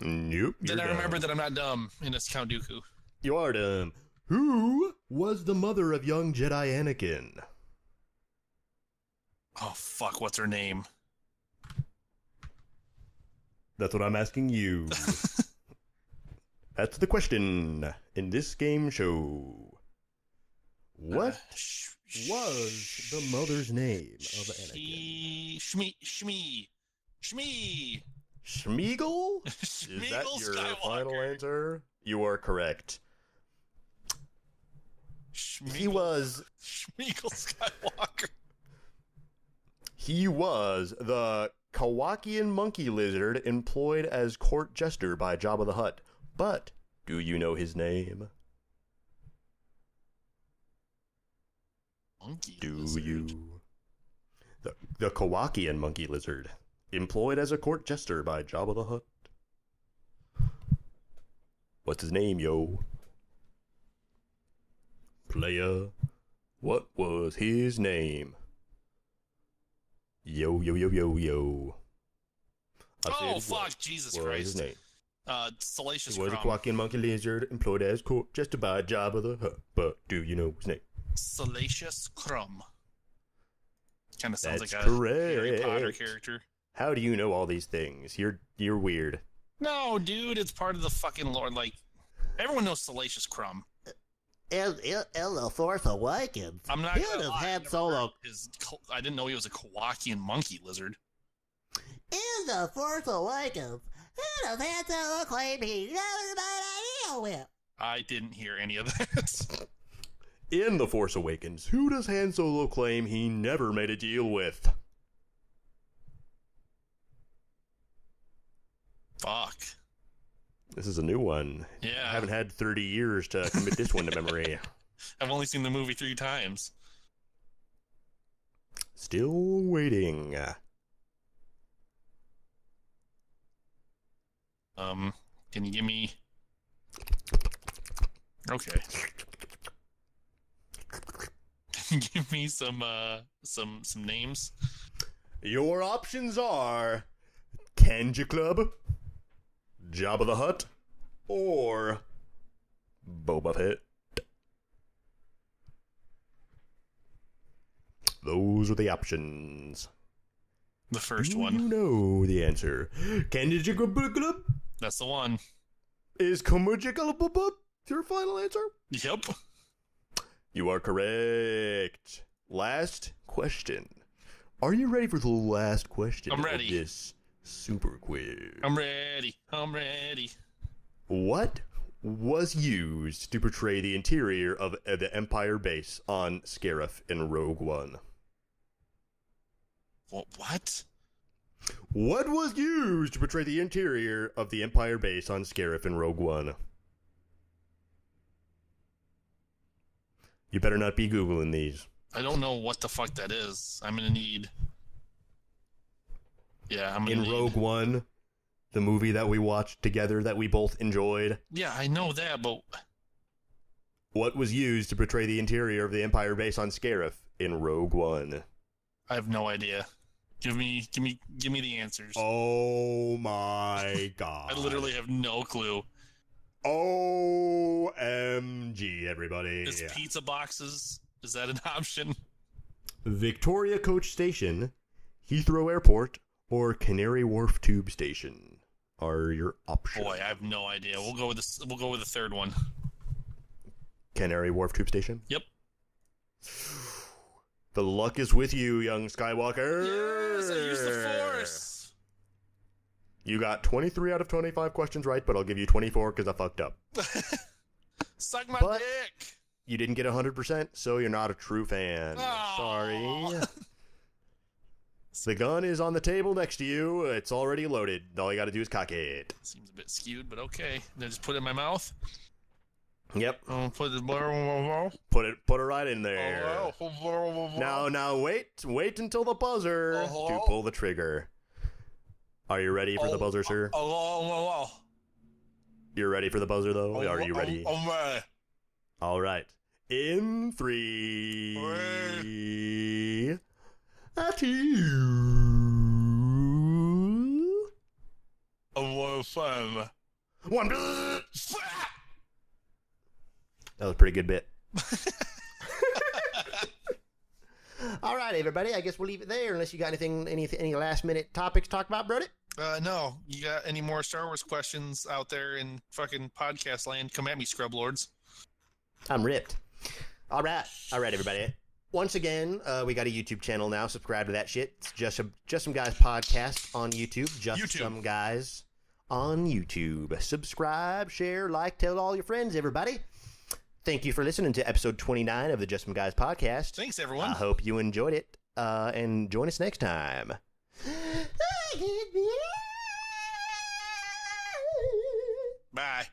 nope. then I remembered that I'm not dumb, and it's Count Dooku. You are dumb. Who was the mother of young Jedi Anakin? Oh fuck! What's her name? That's what I'm asking you. That's the question in this game show. What was the mother's name of Anakin? Shmi. Schmeagol? Is that your final answer? You are correct. He was Schmeagol Skywalker. He was the Kowakian monkey lizard employed as court jester by Jabba the Hutt. But do you know his name? You? The Kowakian monkey lizard, employed as a court jester by Jabba the Hutt. What's his name, yo? Playa. What was his name? Yo. Oh, fuck, Jesus Christ. What was his name? Salacious He was Crumb. a Kowakian monkey lizard employed as court jester by Jabba the Hutt. But do you know his name? Salacious Crumb. Kind of sounds That's like a correct. Harry Potter character. How do you know all these things? You're weird. No, dude, it's part of the fucking lore. Like, everyone knows Salacious Crumb. In The Force Awakens, I'm not he gonna would have lie, had I never Solo. heard I didn't know he was a Kowakian monkey lizard. In The Force Awakens, he would have had Solo claim he never made a deal with. I didn't hear any of that. In The Force Awakens, who does Han Solo claim he never made a deal with? Fuck. This is a new one. Yeah. I haven't had 30 years to commit this one to memory. I've only seen the movie 3 times. Still waiting. Can you give me... Okay. Can you give me some names? Your options are Kenja Club, Jabba the Hutt, or Boba Fett. Those are the options. The first Do one. you know the answer? Kenja Club That's the one. is Kenja Club your final answer? Yep. You are correct. Last question. Are you ready for the last question I'm ready. of this super quiz? I'm ready. I'm ready. What was used to portray the interior of the Empire base on Scarif in Rogue One? What? What was used to portray the interior of the Empire base on Scarif in Rogue One? You better not be Googling these. I don't know what the fuck that is. I'm gonna need... Yeah, I'm gonna In need... Rogue One, the movie that we watched together that we both enjoyed. Yeah, I know that, but... What was used to portray the interior of the Empire base on Scarif in Rogue One? I have no idea. Give me the answers. Oh my god. I literally have no clue. OMG, everybody. Is pizza boxes, is that an option? Victoria Coach Station, Heathrow Airport, or Canary Wharf Tube Station are your options. Boy, I have no idea. We'll go with this. We'll go with the third one. Canary Wharf Tube Station? Yep. The luck is with you, young Skywalker. Yes, I used the Force. You got 23 out of 25 questions right, but I'll give you 24 because I fucked up. Suck my But dick. you didn't get 100%, so you're not a true fan. Aw. Sorry. The gun is on the table next to you. It's already loaded. All you got to do is cock it. Seems a bit skewed, but okay. Then just put it in my mouth. Yep. Put it. Put it right in there. Now wait until the buzzer to pull the trigger. Are you ready for the buzzer, sir? You're ready for the buzzer, though? Are you ready? I'm ready. All right. In 3, 2, 1. That was a pretty good bit. All right, everybody. I guess we'll leave it there unless you got any last minute topics to talk about, Brody? No. You got any more Star Wars questions out there in fucking podcast land? Come at me, scrub lords. I'm ripped. All right, everybody. Once again, we got a YouTube channel now. Subscribe to that shit. It's Just Some Guys podcast on YouTube. Some Guys on YouTube. Subscribe, share, like, tell all your friends, everybody. Thank you for listening to episode 29 of the Just Some Guys podcast. Thanks, everyone. I hope you enjoyed it. And join us next time. Bye.